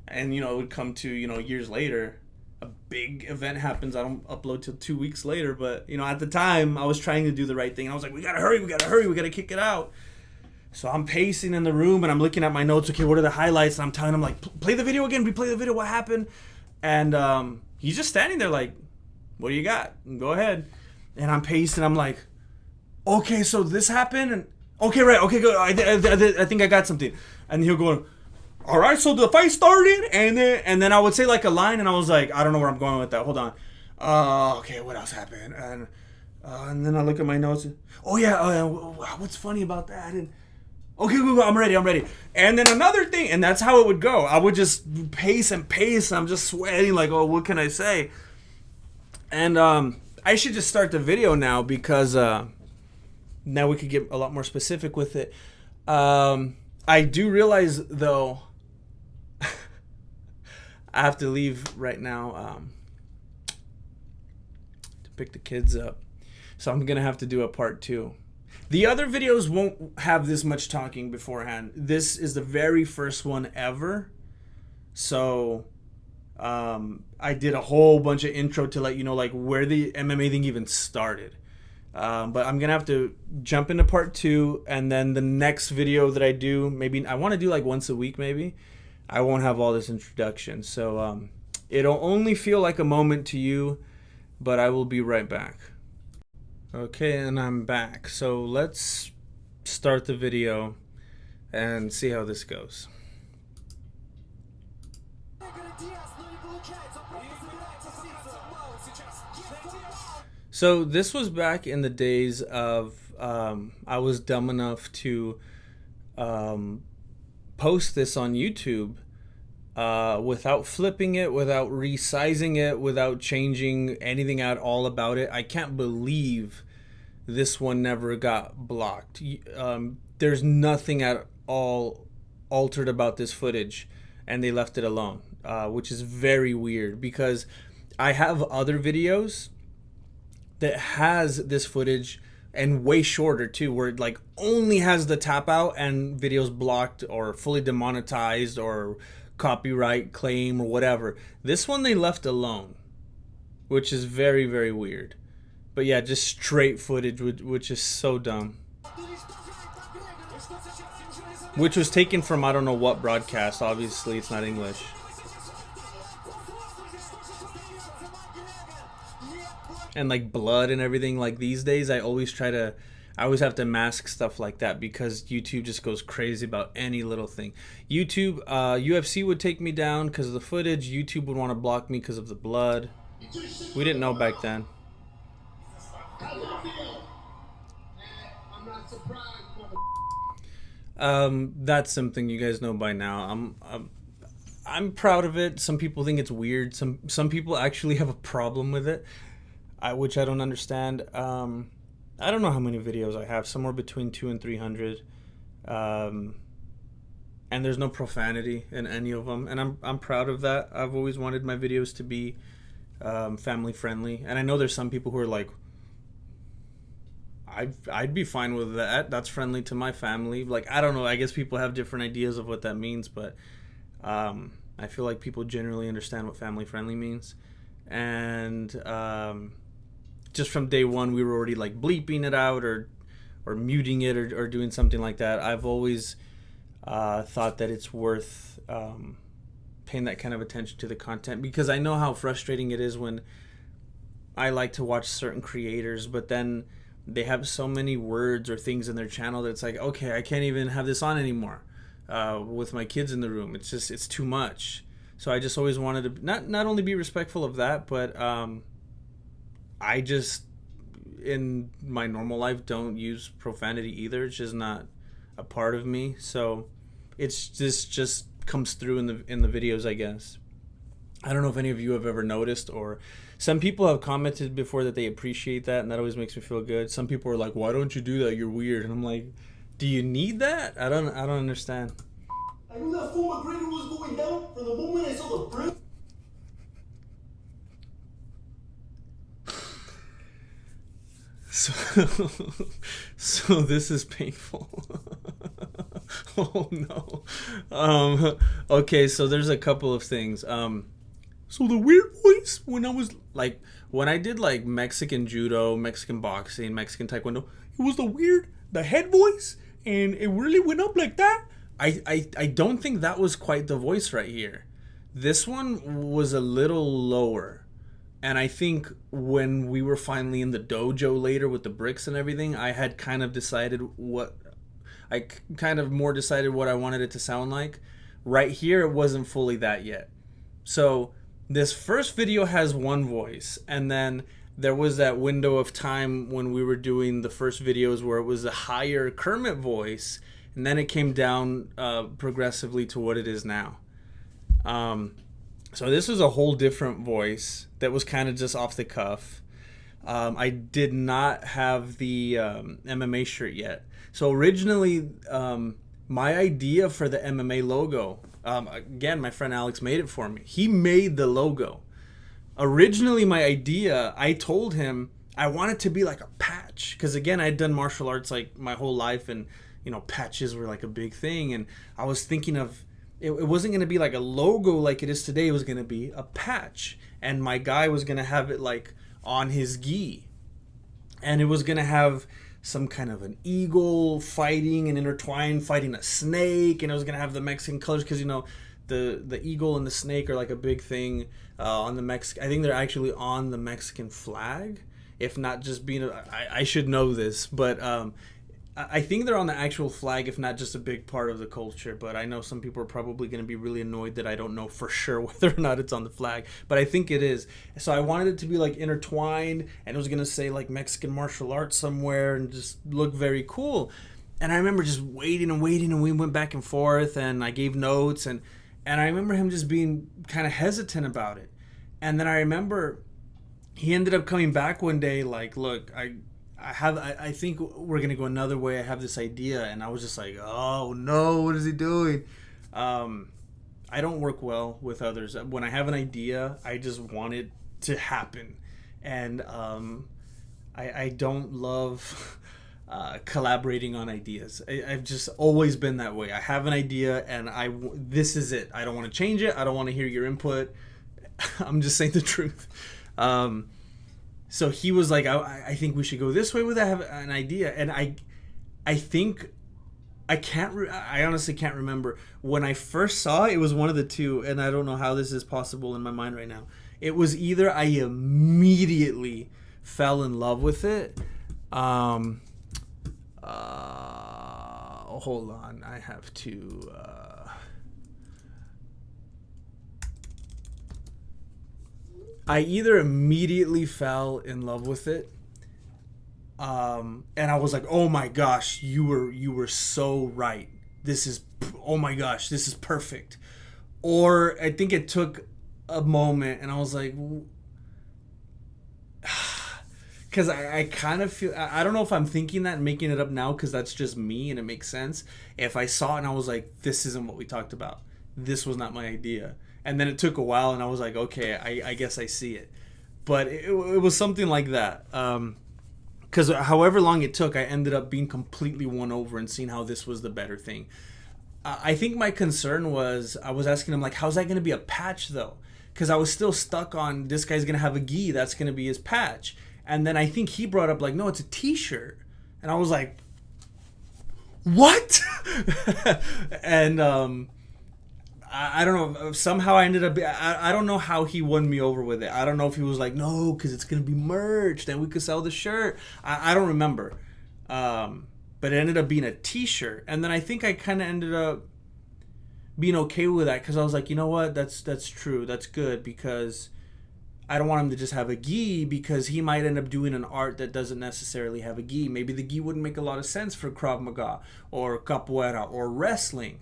And, it would come to, years later. A big event happens. I don't upload till 2 weeks later, but at the time I was trying to do the right thing. I was like, we gotta hurry, we gotta kick it out. So I'm pacing in the room and I'm looking at my notes. Okay, what are the highlights? And I'm telling him, like, play the video again, replay the video, what happened? And he's just standing there like, what do you got? Go ahead. And I'm pacing. I'm like, okay, so this happened, and okay, right, okay, go. I think I got something. And he'll go, all right, so the fight started, and then I would say like a line, and I was like, I don't know where I'm going with that. Hold on. Okay, what else happened? And then I look at my notes. And, oh yeah, what's funny about that? And Okay, go, I'm ready, I'm ready. And then another thing, and that's how it would go. I would just pace and pace. I'm just sweating like, oh, what can I say? And I should just start the video now because now we could get a lot more specific with it. I do realize, though, I have to leave right now to pick the kids up. So I'm going to have to do a part 2. The other videos won't have this much talking beforehand. This is the very first one ever. So I did a whole bunch of intro to let you know like where the MMA thing even started. But I'm going to have to jump into part 2. And then the next video that I do, maybe I want to do like once a week maybe. I won't have all this introduction. So it'll only feel like a moment to you. But I will be right back. Okay, and I'm back. So let's start the video and see how this goes. So this was back in the days of I was dumb enough to post this on YouTube without flipping it, without resizing it, without changing anything at all about it. I can't believe this one never got blocked. There's nothing at all altered about this footage, and they left it alone, which is very weird because I have other videos that has this footage and way shorter too, where it like only has the tap out and videos blocked or fully demonetized or copyright claim or whatever. This one they left alone, which is very, very weird. But yeah, just straight footage, which is so dumb. Which was taken from I don't know what broadcast. Obviously, it's not English. And like blood and everything. Like these days, I always have to mask stuff like that because YouTube just goes crazy about any little thing. YouTube, UFC would take me down because of the footage. YouTube would want to block me because of the blood. We didn't know back then. That's something you guys know by now. I'm proud of it. Some people think it's weird. Some people actually have a problem with it, which I don't understand. I don't know how many videos I have. Somewhere between 200 and 300. And there's no profanity in any of them, and I'm proud of that. I've always wanted my videos to be family friendly, and I know there's some people who are like, I'd be fine with that. That's friendly to my family. Like, I don't know. I guess people have different ideas of what that means, but I feel like people generally understand what family friendly means. And just from day one, we were already like bleeping it out or muting it or doing something like that. I've always thought that it's worth paying that kind of attention to the content because I know how frustrating it is when I like to watch certain creators, but then they have so many words or things in their channel that it's like, okay, I can't even have this on anymore with my kids in the room. It's too much. So I just always wanted to not only be respectful of that, but I just in my normal life don't use profanity either. It's just not a part of me. So it's just comes through in the videos, I guess. I don't know if any of you have ever noticed, or some people have commented before that they appreciate that, and that always makes me feel good. Some people are like, why don't you do that? You're weird. And I'm like, do you need that? I don't understand.
I knew that fool McGregor was going down from the moment I saw the print.
So this is painful. Oh no. Okay, so there's a couple of things. So the weird voice when I did like Mexican judo, Mexican boxing, Mexican taekwondo, it was the head voice, and it really went up like that. I don't think that was quite the voice right here. This one was a little lower. And I think when we were finally in the dojo later with the bricks and everything, I had kind of decided what I wanted it to sound like. Right here, it wasn't fully that yet. So this first video has one voice, and then there was that window of time when we were doing the first videos where it was a higher Kermit voice, and then it came down progressively to what it is now. So this was a whole different voice that was kind of just off the cuff. I did not have the MMA shirt yet. So originally, my idea for the MMA logo, again, my friend Alex made it for me. He made the logo. Originally, my idea, I told him I want it to be like a patch. Because again, I had done martial arts like my whole life, and patches were like a big thing. And I was thinking of, it wasn't going to be like a logo like it is today. It was going to be a patch. And my guy was going to have it like on his gi. And it was going to have some kind of an eagle fighting and intertwined fighting a snake. And it was going to have the Mexican colors because, the eagle and the snake are like a big thing on the Mexican. I think they're actually on the Mexican flag. If not just being, I should know this, but I think they're on the actual flag, if not just a big part of the culture. But I know some people are probably going to be really annoyed that I don't know for sure whether or not it's on the flag. But I think it is. So I wanted it to be like intertwined, and it was going to say like Mexican martial arts somewhere and just look very cool. And I remember just waiting, and we went back and forth, and I gave notes, and I remember him just being kind of hesitant about it. And then I remember he ended up coming back one day like, look, I think we're going to go another way. I have this idea. And I was just like, oh no, what is he doing? I don't work well with others. When I have an idea, I just want it to happen. And I don't love collaborating on ideas. I've just always been that way. I have an idea and this is it. I don't want to change it. I don't want to hear your input. I'm just saying the truth. So he was like, I think we should go this way with that. I have an idea. And I think I honestly can't remember. When I first saw it, it was one of the two. And I don't know how this is possible in my mind right now. It was either I immediately fell in love with it. Hold on. I have to... I either immediately fell in love with it, and I was like, "Oh my gosh, you were so right. Oh my gosh, this is perfect." Or I think it took a moment, and I was like, because I kind of feel, I don't know if I'm thinking that and making it up now because that's just me and it makes sense. If I saw it and I was like, "This isn't what we talked about. This was not my idea." And then it took a while, and I was like, okay, I guess I see it. But it was something like that. Because however long it took, I ended up being completely won over and seeing how this was the better thing. I think my concern was, I was asking him, like, how's that going to be a patch, though? Because I was still stuck on, this guy's going to have a gi, that's going to be his patch. And then I think he brought up, like, no, it's a t-shirt. And I was like, what? And... I don't know. Somehow I ended up... I don't know how he won me over with it. I don't know if he was like, no, because it's going to be merch. Then we could sell the shirt. I don't remember. But it ended up being a t-shirt. And then I think I kind of ended up being okay with that because I was like, you know what? That's true. That's good because I don't want him to just have a gi because he might end up doing an art that doesn't necessarily have a gi. Maybe the gi wouldn't make a lot of sense for Krav Maga or Capoeira or wrestling.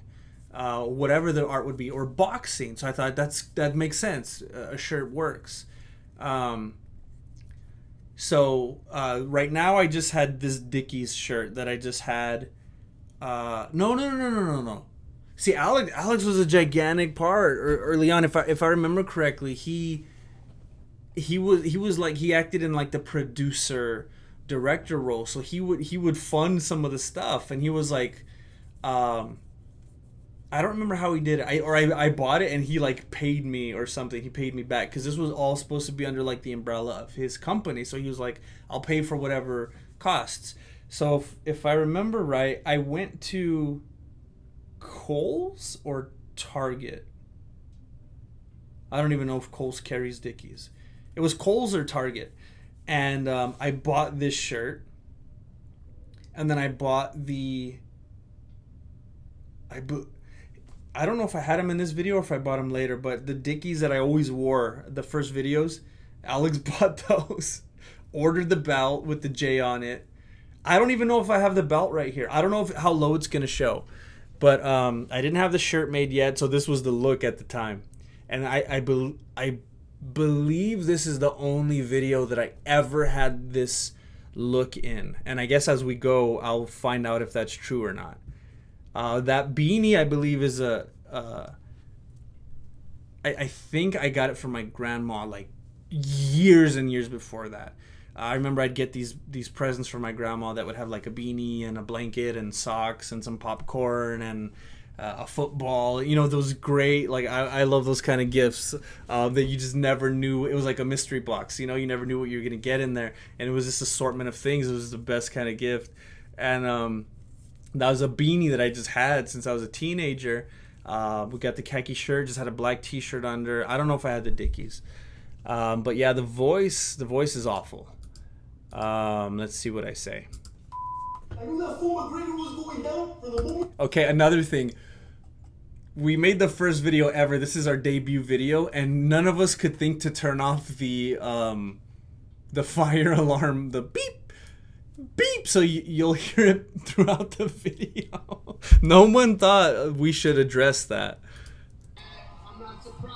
Whatever the art would be, or boxing. So I thought that makes sense. A shirt works. So right now I just had this Dickies shirt that I just had. No. See, Alex was a gigantic part early on. If I remember correctly, he was like, he acted in like the producer director role. So he would fund some of the stuff, and he was like, I don't remember how he did it. I bought it and he like paid me or something. He paid me back because this was all supposed to be under like the umbrella of his company. So he was like, I'll pay for whatever costs. So if I remember right, I went to Kohl's or Target. I don't even know if Kohl's carries Dickies. It was Kohl's or Target. And I bought this shirt. And then I bought I don't know if I had them in this video or if I bought them later, but the Dickies that I always wore, the first videos, Alex bought those. Ordered the belt with the J on it. I don't even know if I have the belt right here. I don't know how low it's gonna show, but I didn't have the shirt made yet, so this was the look at the time, and I believe this is the only video that I ever had this look in, and I guess as we go, I'll find out if that's true or not. That beanie, I believe, is I think I got it from my grandma like years and years before that. I remember I'd get these presents from my grandma that would have like a beanie and a blanket and socks and some popcorn and a football. You know, those great, like, I love those kind of gifts that you just never knew. It was like a mystery box. You know, you never knew what you were going to get in there. And it was this assortment of things. It was the best kind of gift. And that was a beanie that I just had since I was a teenager. We got the khaki shirt, just had a black t-shirt under. I don't know if I had the Dickies. But yeah, the voice is awful. Let's see what I say.
I knew that fool McGregor was going down from the moment.
Okay, another thing. We made the first video ever. This is our debut video, and none of us could think to turn off the fire alarm, the beep, beep, so you'll hear it throughout the video. No one thought we should address that.
I'm not surprised.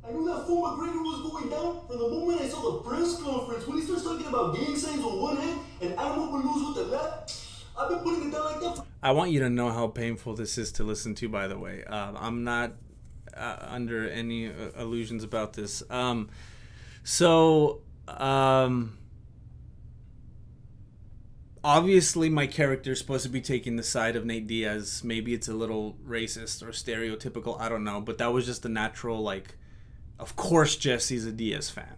I knew that fool McGregor was going down from the moment I saw the press conference when he starts talking about gang signs with one hand and animal balloons with the left. I've been putting it down like that.
I want you to know how painful this is to listen to, by the way. I'm not under any illusions about this. Obviously my character is supposed to be taking the side of Nate Diaz. Maybe it's a little racist or stereotypical, I don't know. But that was just the natural, like, of course Jesse's a Diaz fan.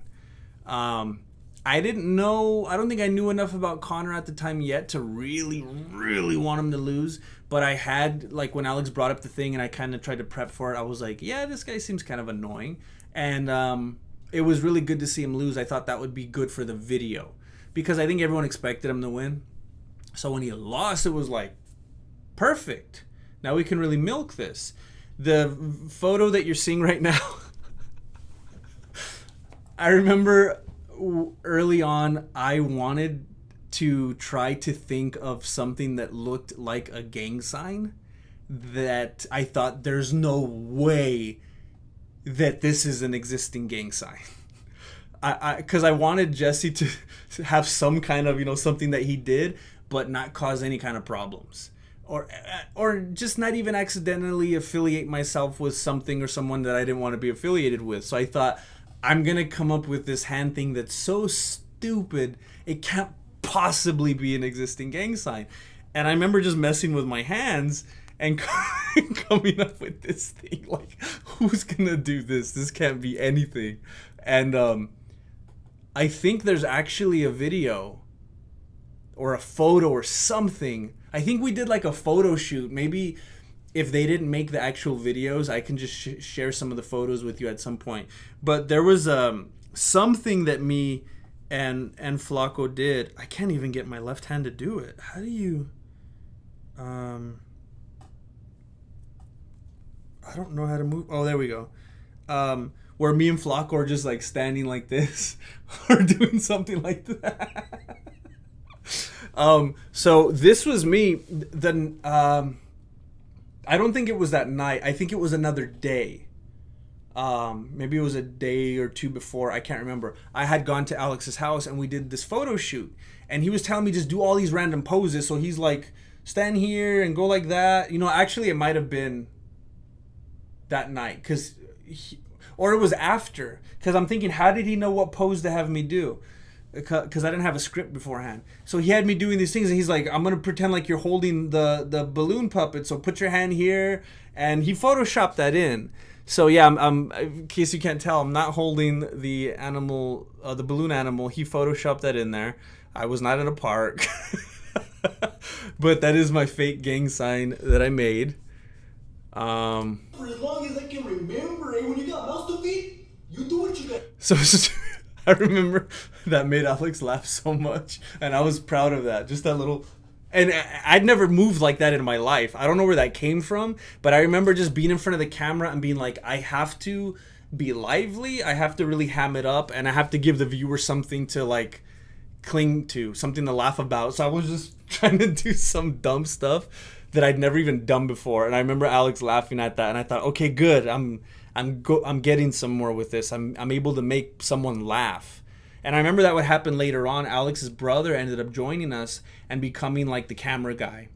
I don't think I knew enough about Conor at the time yet to really, really want him to lose. But I had, like, when Alex brought up the thing and I kind of tried to prep for it, I was like, yeah, this guy seems kind of annoying. And it was really good to see him lose. I thought that would be good for the video because I think everyone expected him to win. So when he lost, it was like, perfect. Now we can really milk this. The photo that you're seeing right now, I remember early on, I wanted to try to think of something that looked like a gang sign that I thought there's no way that this is an existing gang sign. Because I wanted Jesse to have some kind of, you know, something that he did, but not cause any kind of problems. Or just not even accidentally affiliate myself with something or someone that I didn't want to be affiliated with. So I thought, I'm going to come up with this hand thing that's so stupid, it can't possibly be an existing gang sign. And I remember just messing with my hands and coming up with this thing. Like, who's going to do this? This can't be anything. And I think there's actually a video or a photo or something. I think we did like a photo shoot. Maybe if they didn't make the actual videos, I can just share some of the photos with you at some point. But there was something that me and Flaco did. I can't even get my left hand to do it. How do you... I don't know how to move. Oh, there we go. Where me and Flaco are just like standing like this or doing something like that. So this was me. Then I don't think it was that night. I think it was another day. Maybe it was a day or two before. I can't remember. I had gone to Alex's house and we did this photo shoot. And he was telling me just do all these random poses. So he's like, stand here and go like that. You know, actually it might have been that night. Or it was after. Because I'm thinking, how did he know what pose to have me do? Because I didn't have a script beforehand. So he had me doing these things and he's like, I'm going to pretend like you're holding the balloon puppet. So put your hand here. And he photoshopped that in. So yeah, I'm in case you can't tell, I'm not holding the animal, the balloon animal. He photoshopped that in there. I was not in a park. But that is my fake gang sign that I made.
For as long as I can remember, when you got mouth to feed, you do what you got.
So I remember that made Alex laugh so much, and I was proud of that. Just that little, and I'd never moved like that in my life. I don't know where that came from, but I remember just being in front of the camera and being like, I have to be lively, I have to really ham it up, and I have to give the viewer something to like cling to, something to laugh about. So I was just trying to do some dumb stuff that I'd never even done before. And I remember Alex laughing at that, and I thought, okay, good. I'm getting somewhere with this. I'm able to make someone laugh. And I remember that would happen later on. Alex's brother ended up joining us and becoming like the camera guy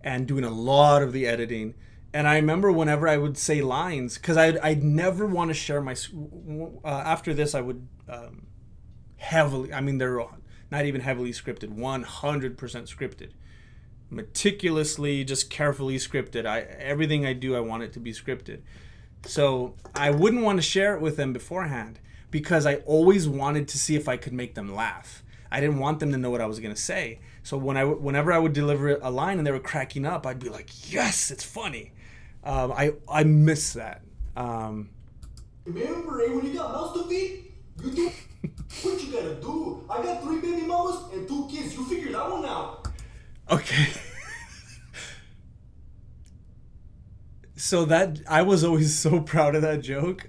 and doing a lot of the editing. And I remember whenever I would say lines, because I'd never want to share my... after this, I would heavily... I mean, they're not even heavily scripted. 100% scripted. Meticulously, just carefully scripted. Everything I do, I want it to be scripted. So I wouldn't want to share it with them beforehand, because I always wanted to see if I could make them laugh. I didn't want them to know what I was going to say. So whenever I would deliver a line and they were cracking up, I'd be like, yes, it's funny. I miss that.
Remember, when you got mouths to feed, you do what you gotta do. I got 3 baby mamas and 2 kids. You figure that one out.
Okay. So that, I was always so proud of that joke.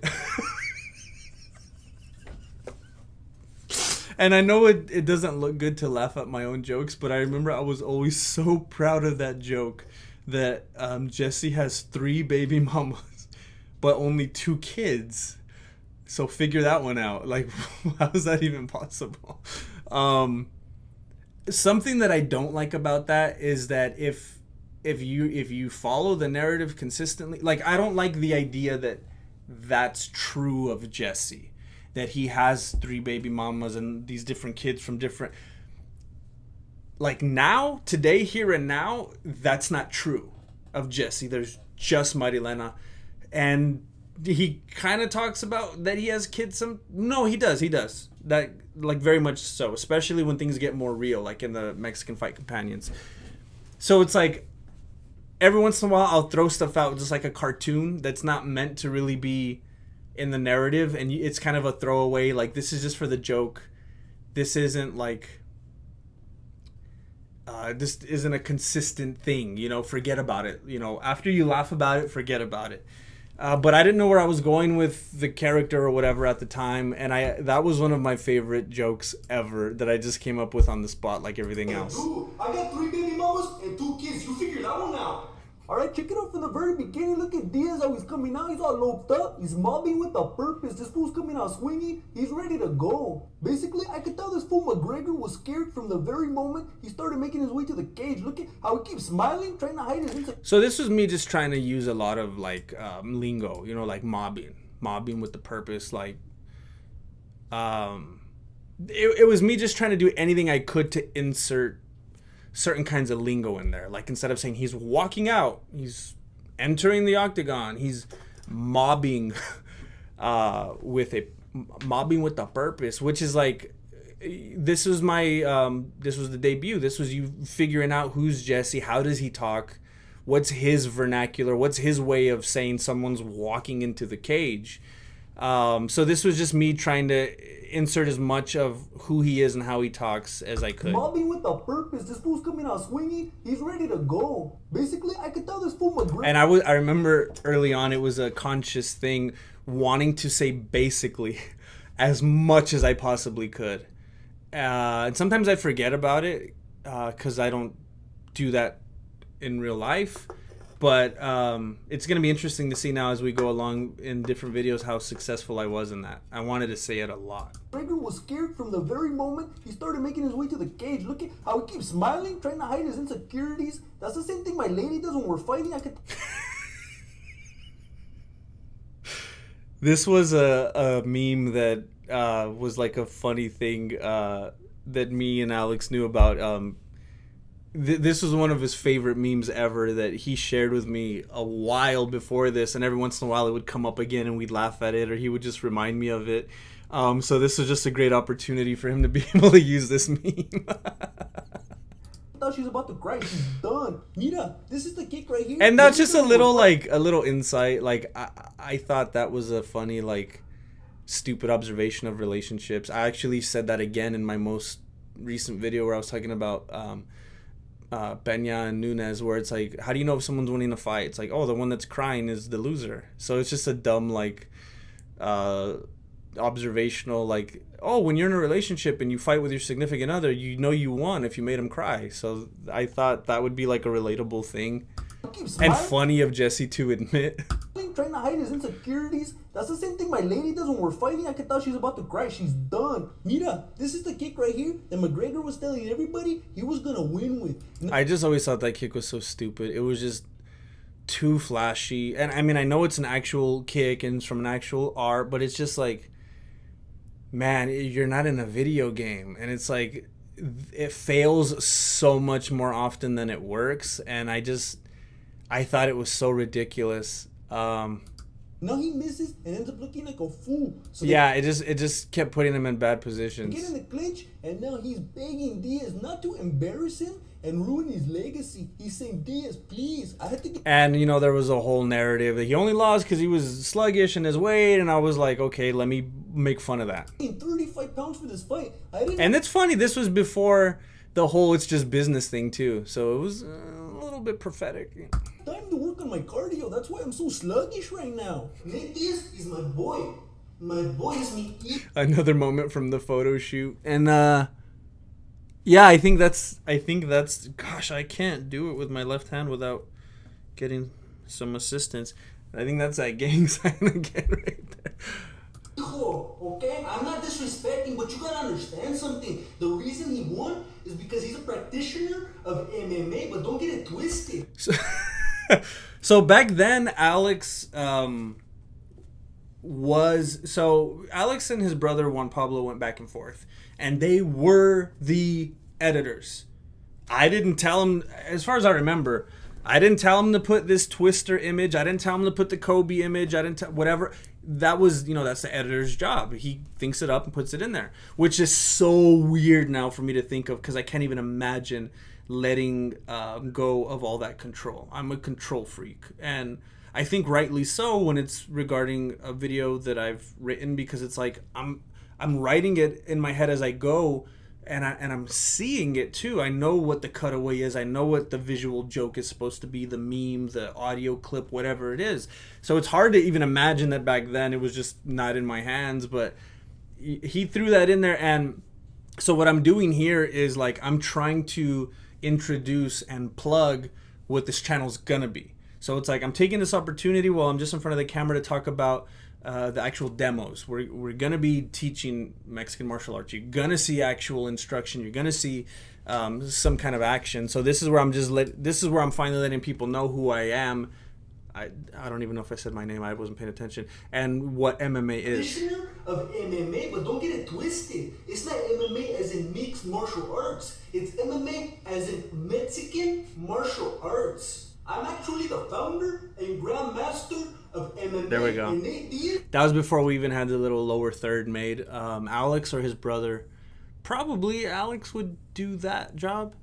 And I know it doesn't look good to laugh at my own jokes, but I remember I was always so proud of that joke that Jesse has 3 baby mamas, but only 2 kids. So figure that one out. Like, how is that even possible? Something that I don't like about that is that if you follow the narrative consistently, like, I don't like the idea that that's true of Jesse, that he has 3 baby mamas and these different kids from different, like, now, today, here and now, that's not true of Jesse. There's just Mighty Lena, and he kind of talks about that he has kids. No, he does that, like, very much so, especially when things get more real, like in the Mexican Fight Companions. So it's like, every once in a while, I'll throw stuff out just like a cartoon that's not meant to really be in the narrative, and it's kind of a throwaway, like, this is just for the joke. This isn't like, this isn't a consistent thing, forget about it. After you laugh about it, forget about it. But I didn't know where I was going with the character or whatever at the time, and that was one of my favorite jokes ever that I just came up with on the spot, like everything else.
Dude, I got 3 baby mamas and 2 kids. You figure that one out. Alright, check it out from the very beginning. Look at Diaz, how he's coming out. He's all loped up. He's mobbing with a purpose. This fool's coming out swinging. He's ready to go. Basically, I could tell this fool McGregor was scared from the very moment he started making his way to the cage. Look at how he keeps smiling, trying to hide his inside.
So this was me just trying to use a lot of, like, lingo, like mobbing with the purpose. Like, it was me just trying to do anything I could to insert certain kinds of lingo in there. Like, instead of saying he's walking out, he's entering the octagon, he's mobbing with a purpose, which is like, this was the debut. This was you figuring out who's Jesse, how does he talk, what's his vernacular, what's his way of saying someone's walking into the cage. So this was just me trying to insert as much of who he is and how he talks as I could.
Mobbing with a purpose. This fool's coming out swinging. He's ready to go. Basically, I could tell this fool McGregor.
And I remember early on, it was a conscious thing, wanting to say basically as much as I possibly could. And sometimes I forget about it because I don't do that in real life. But it's going to be interesting to see now as we go along in different videos how successful I was in that. I wanted to say it a lot.
McGregor was scared from the very moment he started making his way to the cage. Look at how he keeps smiling, trying to hide his insecurities. That's the same thing my lady does when we're fighting.
This was a meme that was like a funny thing that me and Alex knew about. This was one of his favorite memes ever that he shared with me a while before this, and every once in a while it would come up again and we'd laugh at it, or he would just remind me of it. So this was just a great opportunity for him to be able to use this meme.
I thought she was about to cry. She's done. Mira, this is the kick right here.
And that's just a little insight. Like, I thought that was a funny, like, stupid observation of relationships. I actually said that again in my most recent video where I was talking about Peña and Nunes, where it's like, how do you know if someone's winning a fight? It's like, oh, the one that's crying is the loser. So it's just a dumb, like, observational, like, oh, when you're in a relationship and you fight with your significant other, you know you won if you made him cry. So I thought that would be like a relatable thing and funny of Jesse to admit.
Trying to hide his insecurities. That's the same thing my lady does when we're fighting. I could tell she's about to cry. She's done. Mira, this is the kick right here that McGregor was telling everybody he was gonna win with.
I just always thought that kick was so stupid. It was just too flashy. And I mean, I know it's an actual kick and it's from an actual art, but it's just like, man, you're not in a video game. And it's like, it fails so much more often than it works. And I thought it was so ridiculous.
Now he misses and ends up looking like a fool. So
yeah, it just kept putting him in bad positions.
Get in the clinch, and now he's begging Diaz not to embarrass him and ruin his legacy. He's saying, Diaz, please, I had to get...
And, you know, there was a whole narrative that he only lost because he was sluggish in his weight, and I was like, okay, let me make fun of that.
35 pounds for this fight.
And it's funny, this was before the whole it's just business thing, too. So it was a little bit prophetic.
Time to work on my cardio. That's why I'm so sluggish right now. Nate Diaz is my boy. My boy is me.
Another moment from the photo shoot. And, yeah, I think that's, gosh, I can't do it with my left hand without getting some assistance. I think that's that gang sign again right there.
Okay, I'm not disrespecting, but you gotta understand something. The reason he won is because he's a practitioner of MMA, but don't get it twisted.
So back then, Alex Alex and his brother Juan Pablo went back and forth, and they were the editors. I didn't tell him, as far as I remember, I didn't tell him to put this Twister image. I didn't tell him to put the Kobe image. I didn't whatever. That was, that's the editor's job. He thinks it up and puts it in there, which is so weird now for me to think of because I can't even imagine letting go of all that control. I'm a control freak, and I think rightly so when it's regarding a video that I've written, because it's like I'm writing it in my head as I go, and I'm seeing it too. I know what the cutaway is. I know what the visual joke is supposed to be, the meme, the audio clip, whatever it is. So it's hard to even imagine that back then it was just not in my hands, but he threw that in there. And so what I'm doing here is like I'm trying to introduce and plug what this channel's gonna be. So it's like I'm taking this opportunity while I'm just in front of the camera to talk about the actual demos. We're gonna be teaching Mexican martial arts. You're gonna see actual instruction. You're gonna see some kind of action. So this is where I'm finally letting people know who I am. I don't even know if I said my name. I wasn't paying attention. And what MMA is.
Practitioner of MMA, but don't get it twisted. It's not MMA as in mixed martial arts. It's MMA as in Mexican martial arts. I'm actually the founder and grandmaster of MMA.
There we go. That was before we even had the little lower third made. Alex or his brother, probably Alex would do that job.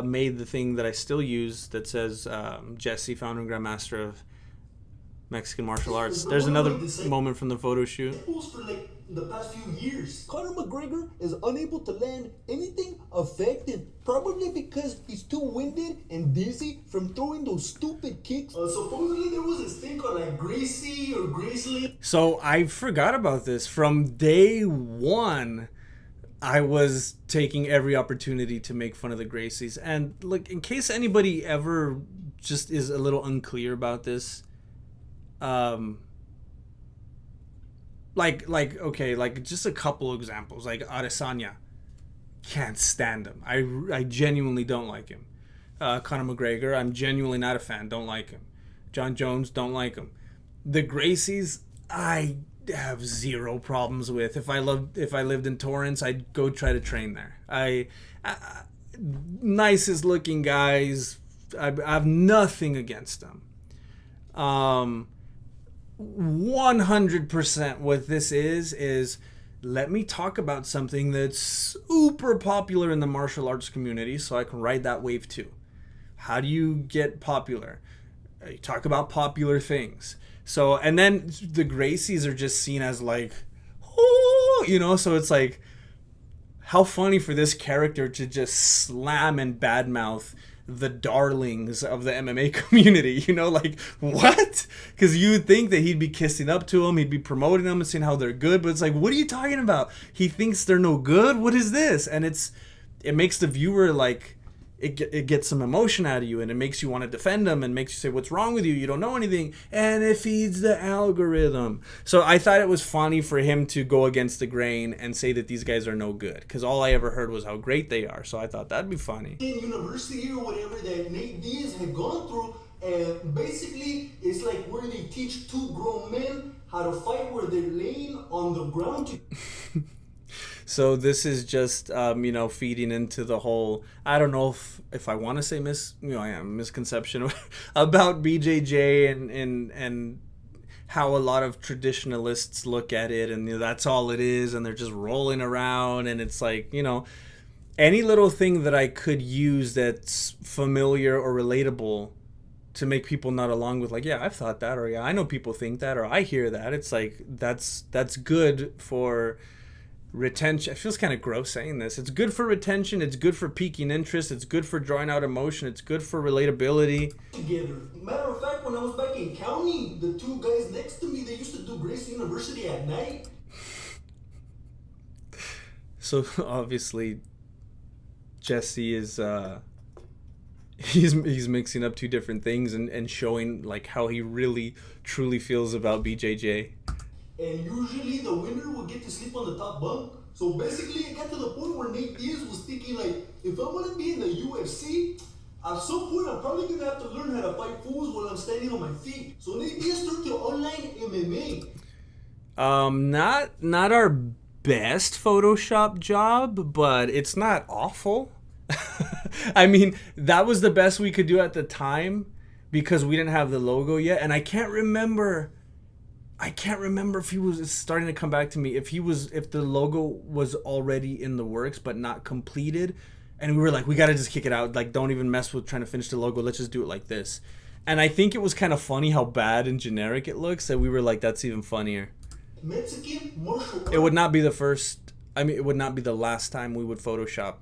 Made the thing that I still use that says Jesse, founder and grandmaster of Mexican martial arts. There's another moment from the photo shoot.
For like the past few years, Conor McGregor is unable to land anything effective, probably because he's too winded and dizzy from throwing those stupid kicks. Supposedly there was this thing called like Gracie or Graceland.
So I forgot about this. From day one, I was taking every opportunity to make fun of the Gracies. And like, in case anybody ever just is a little unclear about this, like just a couple examples. Like Adesanya, can't stand him. I genuinely don't like him. Conor McGregor, I'm genuinely not a fan. Don't like him. John Jones, don't like him. The Gracies, I have zero problems with. If I lived in Torrance, I'd go try to train there. I nicest looking guys. I have nothing against them. 100% what this is let me talk about something that's super popular in the martial arts community so I can ride that wave too. How do you get popular? You talk about popular things. So, and then the Gracies are just seen as like, oh, so it's like, how funny for this character to just slam and badmouth
the darlings of the MMA community. You know, like, what? Because you would think that he'd be kissing up to them, he'd be promoting them and saying how they're good, but it's like, what are you talking about? He thinks they're no good? What is this? And it makes the viewer, like, it gets some emotion out of you, and it makes you want to defend them, and makes you say, what's wrong with you? You don't know anything. And it feeds the algorithm. So I thought it was funny for him to go against the grain and say that these guys are no good, because all I ever heard was how great they are. So I thought that'd be funny.
In university or whatever that Nate Diaz had gone through, and basically it's like where they teach two grown men how to fight where they're laying on the ground.
So this is just, feeding into the whole, I don't know if I want to say misconception about BJJ and how a lot of traditionalists look at it, and that's all it is, and they're just rolling around, and it's like, any little thing that I could use that's familiar or relatable to make people not along with, like, yeah, I've thought that, or yeah, I know people think that, or I hear that. It's like, that's good for retention. It feels kind of gross saying this. It's good for retention. It's good for piquing interest. It's good for drawing out emotion. It's good for relatability.
Together. Matter of fact, when I was back in county, the two guys next to me, they used to do Grace University at night.
So obviously, Jesse is he's mixing up two different things and showing like how he really truly feels about BJJ.
And usually the winner will get to sleep on the top bunk. So basically it got to the point where Nate Diaz was thinking, like, if I'm gonna be in the UFC, at some point I'm probably gonna have to learn how to fight fools while I'm standing on my feet. So Nate Diaz started to online MMA.
Not our best Photoshop job, but it's not awful. I mean, that was the best we could do at the time because we didn't have the logo yet, and I can't remember if he was, it's starting to come back to me, if the logo was already in the works but not completed, and we were like, we got to just kick it out, like, don't even mess with trying to finish the logo, let's just do it like this. And I think it was kind of funny how bad and generic it looks, that we were like, that's even funnier.
Mexican martial art.
It would not be the first, it would not be the last time we would Photoshop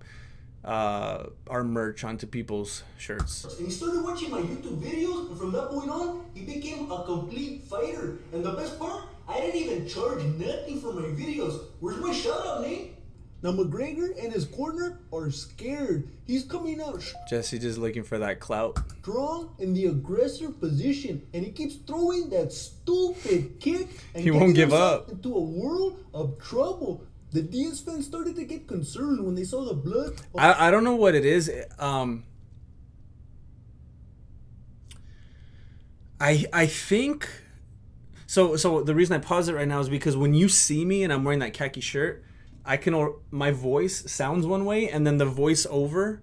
our merch onto people's shirts.
And he started watching my YouTube videos, and from that point on, he became a complete fighter. And the best part, I didn't even charge nothing for my videos. Where's my shout out, Nate? Now McGregor and his corner are scared. He's coming out
Jesse just looking for that clout.
Strong in the aggressor position, and he keeps throwing that stupid kick and
he won't give up
into a world of trouble. The Diaz fans started to get concerned when they saw the blood.
I don't know what it is. I think so the reason I pause it right now is because when you see me and I'm wearing that khaki shirt, my voice sounds one way, and then the voice over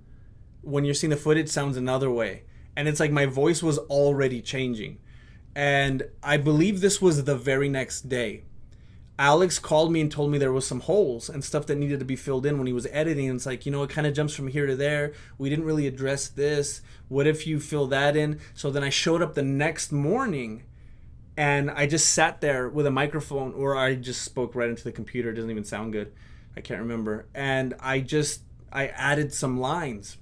when you're seeing the footage sounds another way. And it's like my voice was already changing. And I believe this was the very next day. Alex called me and told me there was some holes and stuff that needed to be filled in when he was editing. And it's like, it kind of jumps from here to there. We didn't really address this. What if you fill that in? So then I showed up the next morning and I just sat there with a microphone, or I just spoke right into the computer. It doesn't even sound good. I can't remember. And I added some lines.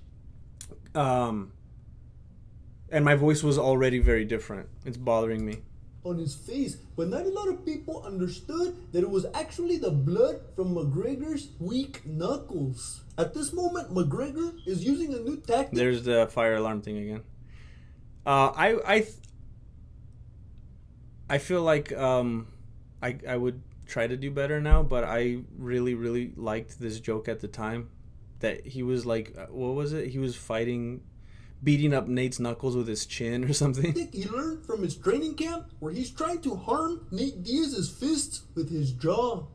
And my voice was already very different. It's bothering me.
On his face, but not a lot of people understood that it was actually the blood from McGregor's weak knuckles. At this moment, McGregor is using a new tactic.
There's the fire alarm thing again. I feel like I would try to do better now, but I really, really liked this joke at the time that he was like, what was it? He was beating up Nate's knuckles with his chin or something.
He learned from his training camp where he's trying to harm Nate Diaz's fists with his jaw.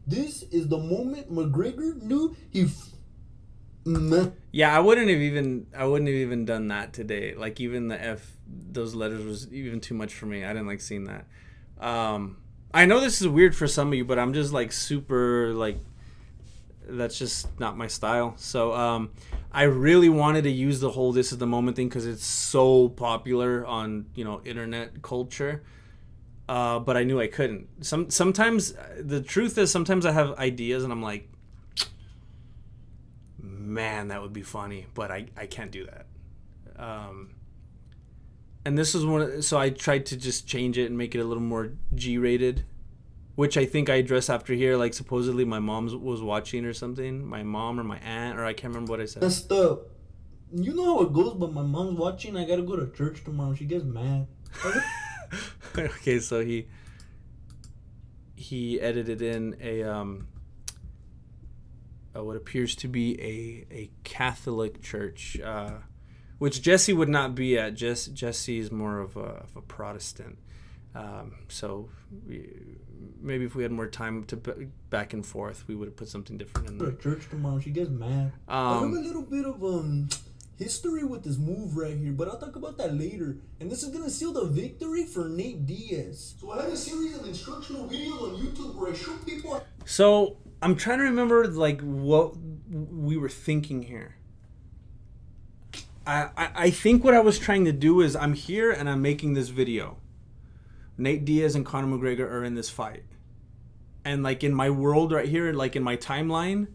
This is the moment McGregor knew
Yeah, I wouldn't have even done that today. Like, even the F, those letters was even too much for me. I didn't like seeing that. I know this is weird for some of you, but I'm just like super like, that's just not my style. So I really wanted to use the whole "this is the moment" thing because it's so popular on internet culture. But I knew I couldn't. Sometimes the truth is sometimes I have ideas and I'm like,
man, that would be funny, but I can't do that. And this is so I tried to just change it and make it a little more G-rated, which I think I addressed after here. Like, supposedly my mom was watching or something. My mom or my aunt, or I can't remember what I said.
Messed up. You know how it goes, but my mom's watching. I gotta go to church tomorrow. She gets mad.
Okay, so he edited in what appears to be a Catholic church, which Jesse would not be at. Jesse is more of a Protestant. So maybe if we had more time to back and forth, we would have put something different in there.
Church tomorrow. She gets mad. I have a little bit of history with this move right here, but I'll talk about that later. And this is gonna seal the victory for Nate Diaz. So I had a series of instructional videos on YouTube where I show people.
So I'm trying to remember like what we were thinking here. I think what I was trying to do is I'm here and I'm making this video. Nate Diaz and Conor McGregor are in this fight. And like in my world right here, like in my timeline,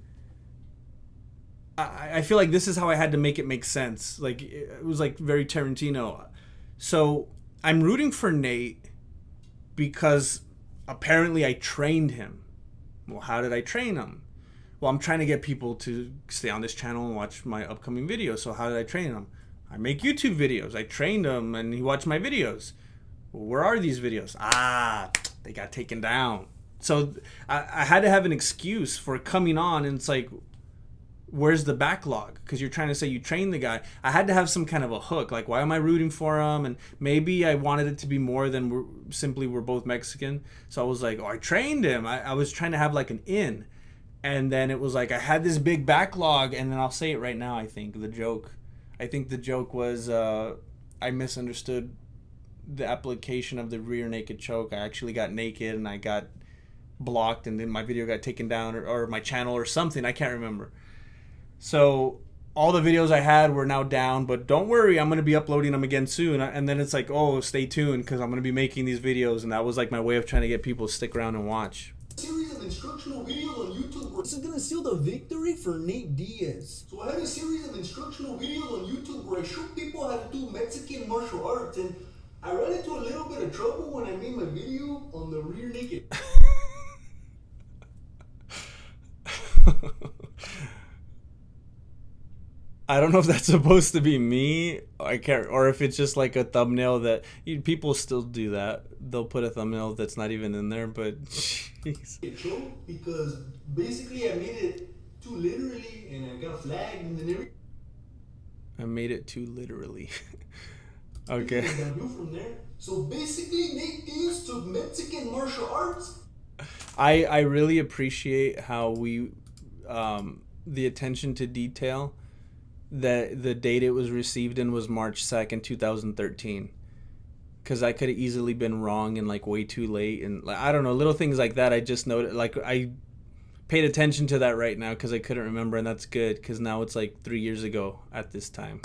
I feel like this is how I had to make it make sense. Like it was like very Tarantino. So I'm rooting for Nate because apparently I trained him. Well, how did I train him? Well, I'm trying to get people to stay on this channel and watch my upcoming videos. So how did I train him? I make YouTube videos. I trained him and he watched my videos. Well, where are these videos? They got taken down. So I had to have an excuse for coming on, and it's like, where's the backlog? Because you're trying to say you trained the guy. I had to have some kind of a hook. Like, why am I rooting for him? And maybe I wanted it to be more than we're both Mexican. So I was like, I trained him. I was trying to have like an in. And then it was like I had this big backlog, and then I'll say it right now, I think the joke was I misunderstood the application of the rear naked choke. I actually got naked and I got blocked, and then my video got taken down, or my channel or something. I can't remember. So all the videos I had were now down, but don't worry, I'm going to be uploading them again soon. And then it's like, oh, stay tuned because I'm going to be making these videos. And that was like my way of trying to get people to stick around and watch.
Series of instructional videos on YouTube. This is gonna seal the victory for Nate Diaz. So I had a series of instructional videos on YouTube where I show people how to do Mexican martial arts, and I ran into a little bit of trouble when I made my video on the rear naked.
I don't know if that's supposed to be me. I can't, or if it's just like a thumbnail that people still do that. They'll put a thumbnail that's not even in there, but jeez.
Because basically I made it too literally and I got flagged and then everything.
I made it too literally. Okay.
From there. So basically Nate Diaz took Mexican martial arts.
I really appreciate how we the attention to detail that the date it was received in was March 2nd, 2013. Because I could have easily been wrong and like way too late. And like, I don't know, little things like that. I just noted, like I paid attention to that right now because I couldn't remember. And that's good because now it's like 3 years ago at this time.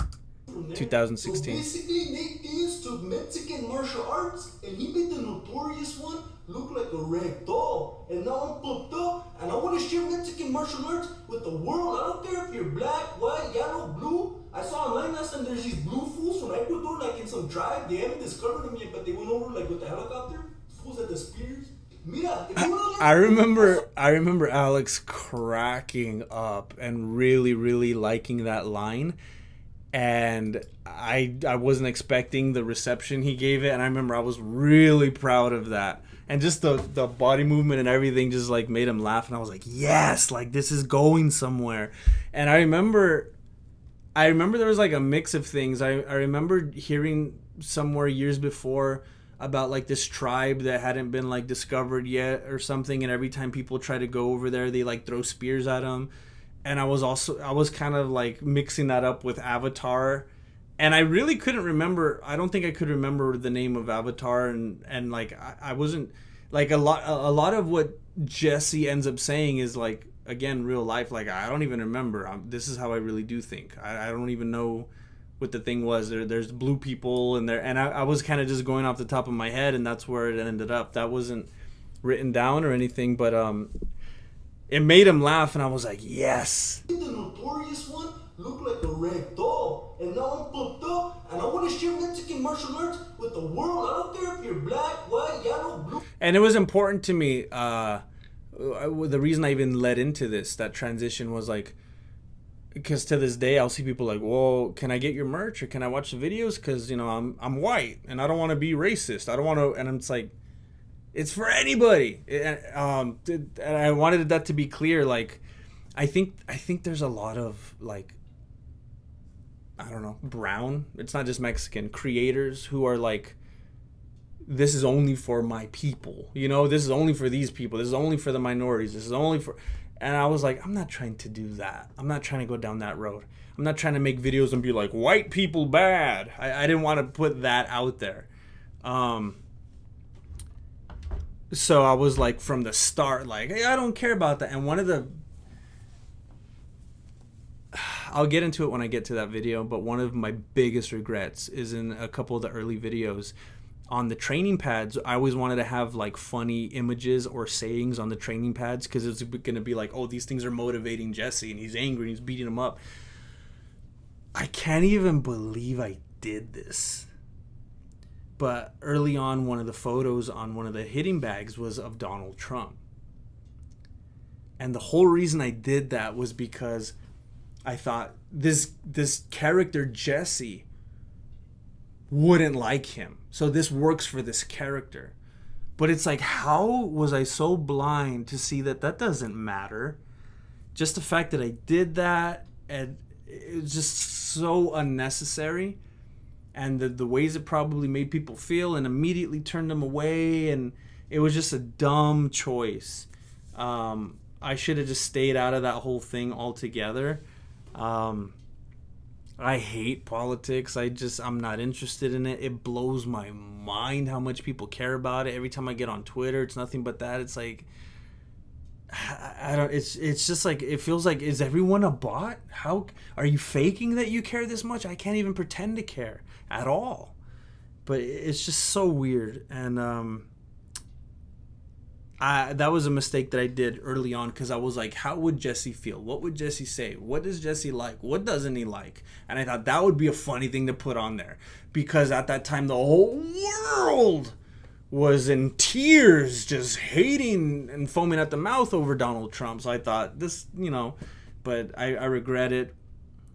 2016.
So basically Nate Diaz took Mexican martial arts and he made the notorious one look like a rag doll. And now I'm pumped up and I want to share Mexican martial arts with the world. I don't care if you're black, white, yellow, blue. I saw online last time there's these blue fools from Ecuador, like in some tribe. They haven't discovered them yet, but they went over like with the helicopter. Fools at the spears. Mira,
I remember Alex cracking up and really, really liking that line. And I wasn't expecting the reception he gave it, and I remember I was really proud of that. And just the body movement and everything just like made him laugh, and I was like, yes, like this is going somewhere. And I remember there was like a mix of things. I remember hearing somewhere years before about like this tribe that hadn't been like discovered yet or something, and every time people try to go over there they like throw spears at them. And I was kind of like mixing that up with Avatar, and I really couldn't remember. I don't think I could remember the name of Avatar, and like I wasn't like a lot of what Jesse ends up saying is like, again, real life. Like I don't even remember. This is how I really do think. I don't even know what the thing was. There's blue people in there, and I was kind of just going off the top of my head, and that's where it ended up. That wasn't written down or anything, but it made him laugh, and I was like, yes.
The notorious one look like a rag doll. And now I'm pumped up, and I want to share Mexican martial arts with the world. I don't care if you're black, white, yellow, blue.
And it was important to me. The reason I even led into this, that transition, was like, because to this day I'll see people like, "Whoa, can I get your merch or can I watch the videos? Because I'm white and I don't want to be racist. I don't want to." And it's like, it's for anybody. And I wanted that to be clear. Like, I think there's a lot of, like, I don't know, brown. It's not just Mexican creators who are like, this is only for my people. This is only for these people. This is only for the minorities. This is only for. And I was like, I'm not trying to do that. I'm not trying to go down that road. I'm not trying to make videos and be like, white people bad. I didn't want to put that out there. So I was like, from the start, like, hey, I don't care about that. And I'll get into it when I get to that video, but one of my biggest regrets is in a couple of the early videos. On the training pads, I always wanted to have like funny images or sayings on the training pads, because it's going to be like, oh, these things are motivating Jesse and he's angry and he's beating him up. I can't even believe I did this. But early on, one of the photos on one of the hitting bags was of Donald Trump. And the whole reason I did that was because I thought this character, Jesse, wouldn't like him. So this works for this character. But it's like, how was I so blind to see that doesn't matter? Just the fact that I did that, and it was just so unnecessary. And the ways it probably made people feel and immediately turned them away. And it was just a I'm choice. I should have just stayed out of that whole thing altogether. I hate politics. I'm not interested in it. It blows my mind how much people care about it. Every time I get on Twitter, it's nothing but that. It's like, I don't, it's just like, it feels like, is everyone a bot? How are you faking that you care this much? I can't even pretend to care at all. But it's just so weird. And, that was a mistake that I did early on, because I was like, how would Jesse feel? What would Jesse say? What does Jesse like? What doesn't he like? And I thought that would be a funny thing to put on there, because at that time the whole world was in tears, just hating and foaming at the mouth over Donald Trump. So I thought this, but I regret it.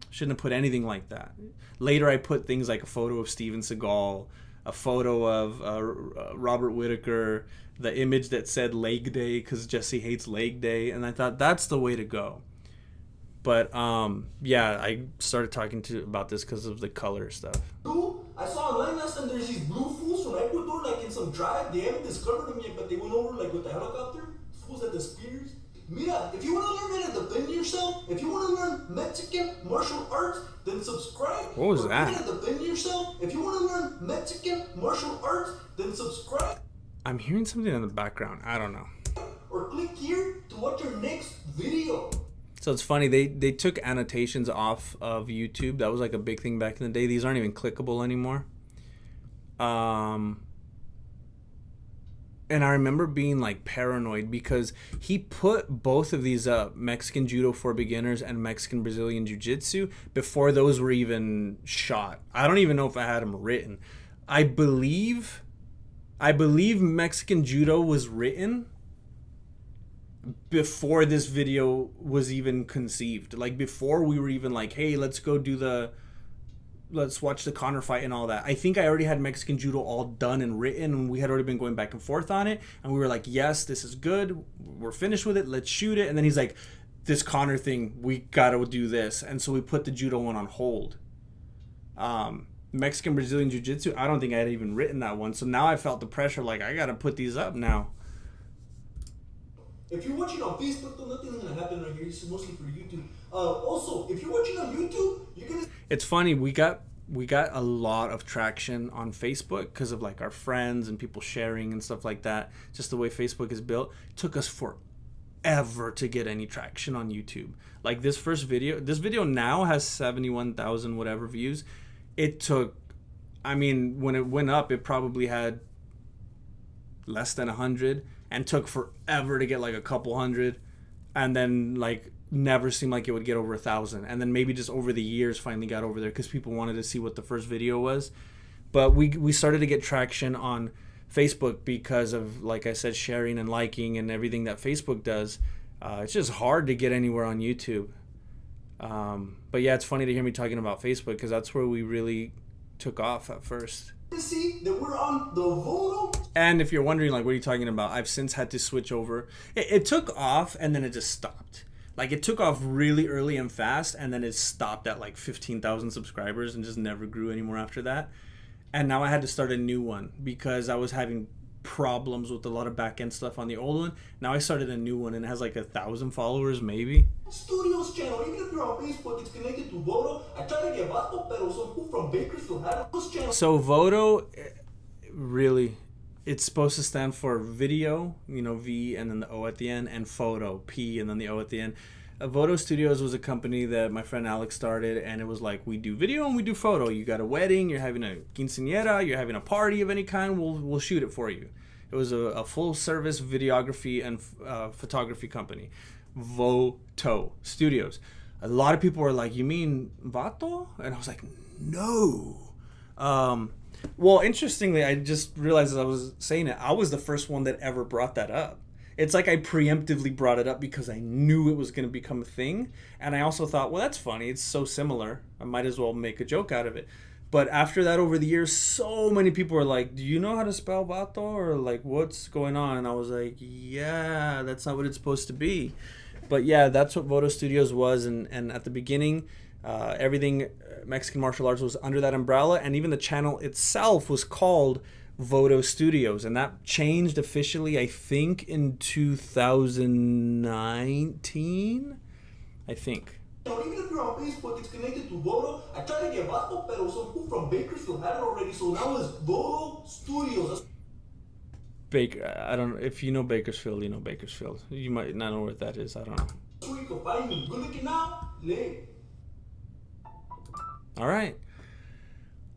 Shouldn't have put anything like that. Later I put things like a photo of Steven Seagal, a photo of Robert Whittaker, the image that said leg day, because Jesse hates leg day. And I thought that's the way to go. But yeah, I started talking about this because of the color stuff.
I saw online last time there's these blue fools from Ecuador, like in some tribe. They haven't discovered them yet, but they went over like with the helicopter. Fools at the spears. Mira, if you want to learn how to defend yourself, if you want to learn Mexican martial arts, then subscribe.
What was that?
How to defend yourself. If you want to learn Mexican martial arts, then subscribe.
I'm hearing something in the background. I don't know.
Or click here to watch your next video.
So it's funny, they took annotations off of YouTube. That was like a big thing back in the day. These aren't even clickable anymore. And I remember being like paranoid, because he put both of these up, Mexican Judo for Beginners and Mexican Brazilian Jiu-Jitsu, before those were even shot. I don't even know if I had them written. I believe Mexican Judo was written before this video was even conceived. Like, before we were even like, hey, let's watch the Conor fight and all that. I think I already had Mexican Judo all done and written, and we had already been going back and forth on it. And we were like, yes, this is good. We're finished with it. Let's shoot it. And then he's like, this Conor thing, we got to do this. And so we put the Judo one on hold. Mexican Brazilian Jiu-Jitsu, I don't think I had even written that one. So now I felt the pressure, like, I got to put these up now.
If you're watching on Facebook, though, nothing's going to happen right here. This is mostly for YouTube. Also, if you're watching on YouTube, you're going to...
It's funny, we got a lot of traction on Facebook because of like our friends and people sharing and stuff like that. Just the way Facebook is built. It took us forever to get any traction on YouTube. Like this video now has 71,000 whatever views. It took, I mean, when it went up, it probably had less than 100 and took forever to get like a couple hundred. and then like never seemed like it would get over 1,000, and then maybe just over the years finally got over there because people wanted to see what the first video was. But we started to get traction on Facebook because of, like I said, sharing and liking and everything that Facebook does. It's just hard to get anywhere on YouTube. But yeah, it's funny to hear me talking about Facebook because that's where we really took off at first.
See that we're on the Voodoo.
And if you're wondering, like, what are you talking about? I've since had to switch over. It took off and then it just stopped. Like, it took off really early and fast, and then it stopped at like 15,000 subscribers and just never grew anymore after that. And now I had to start a new one because I was having problems with a lot of back end stuff on the old one. Now I started a new one and it has like 1,000 followers maybe.
Studios channel, even if you're on Facebook, it's connected to Vodo. I tried to get Vato, pero some from Bakersfield had this channel.
So Vodo, really, it's supposed to stand for video, you know, V and then the O at the end, and photo, P and then the O at the end. Vodo Studios was a company that my friend Alex started, and it was like, we do video and we do photo. You got a wedding, you're having a quinceañera, you're having a party of any kind, we'll shoot it for you. It was a full service videography and photography company. Voto Studios. A lot of people were like, you mean Vato? And I was like, no. Well, interestingly, I just realized as I was saying it, I was the first one that ever brought that up. It's like I preemptively brought it up because I knew it was going to become a thing. And I also thought, well, that's funny. It's so similar. I might as well make a joke out of it. But after that, over the years, so many people were like, do you know how to spell Vato? Or like, what's going on? And I was like, yeah, that's not what it's supposed to be. But yeah, that's what Vodo Studios was. And at the beginning, everything Mexican martial arts was under that umbrella. And even the channel itself was called Vodo Studios, and that changed officially, I think, in 2019. I think.
Even if you're on Facebook, it's connected to Vodo. I tried to get Vato, pero some from Bakersfield had it already, so now it's Vodo Studios.
I don't know if you know Bakersfield. You know Bakersfield. You might not know where that is. I don't know.
That's where you can find me. Good looking now, late.
All right.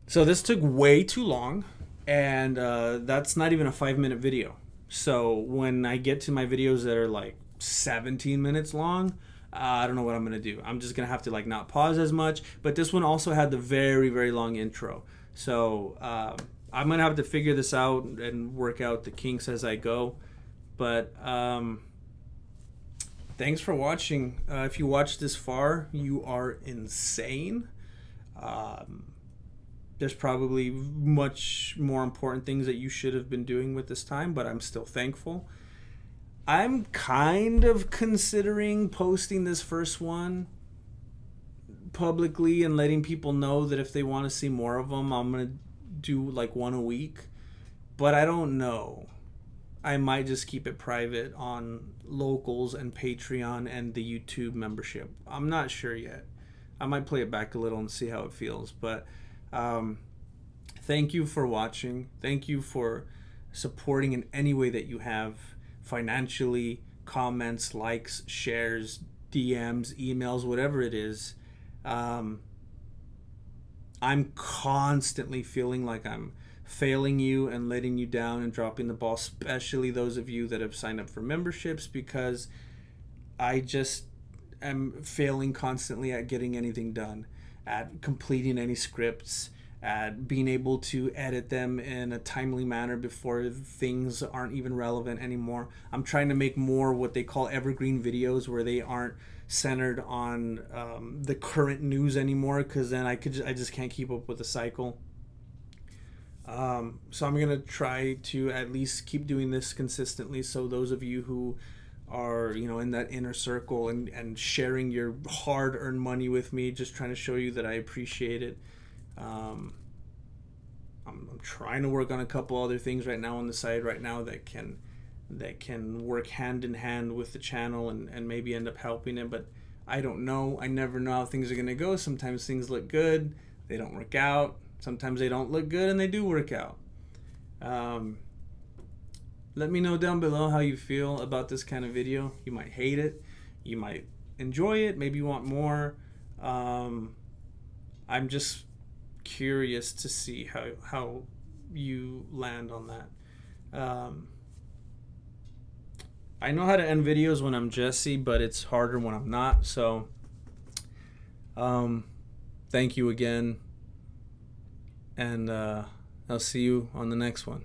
So this took way too long. And that's not even a 5-minute video. So when I get to my videos that are like 17 minutes long, I don't know what I'm going to do. I'm just going to have to like not pause as much. But this one also had the very, very long intro. So I'm going to have to figure this out and work out the kinks as I go. But thanks for watching. If you watched this far, you are insane. There's probably much more important things that you should have been doing with this time, but I'm still thankful. I'm kind of considering posting this first one publicly and letting people know that if they want to see more of them, I'm going to do like one a week. But I don't know. I might just keep it private on Locals and Patreon and the YouTube membership. I'm not sure yet. I might play it back a little and see how it feels, but thank you for watching. Thank you for supporting in any way that you have, financially, comments, likes, shares, DMs, emails, whatever it is. I'm constantly feeling like I'm failing you and letting you down and dropping the ball, especially those of you that have signed up for memberships, because I just am failing constantly at getting anything done, at completing any scripts, at being able to edit them in a timely manner before things aren't even relevant anymore. I'm trying to make more what they call evergreen videos, where they aren't centered on the current news anymore, because then I just can't keep up with the cycle. So I'm gonna try to at least keep doing this consistently, so those of you who are, you know, in that inner circle and sharing your hard-earned money with me, just trying to show you that I appreciate it. I'm trying to work on a couple other things right now on the side right now that can work hand in hand with the channel and maybe end up helping it, but I don't know. I never know how things are going to go. Sometimes things look good, they don't work out. Sometimes they don't look good and they do work out. Let me know down below how you feel about this kind of video. You might hate it, you might enjoy it, maybe you want more. I'm just curious to see how you land on that. I know how to end videos when I'm Jesse, but it's harder when I'm not. So, thank you again, and I'll see you on the next one.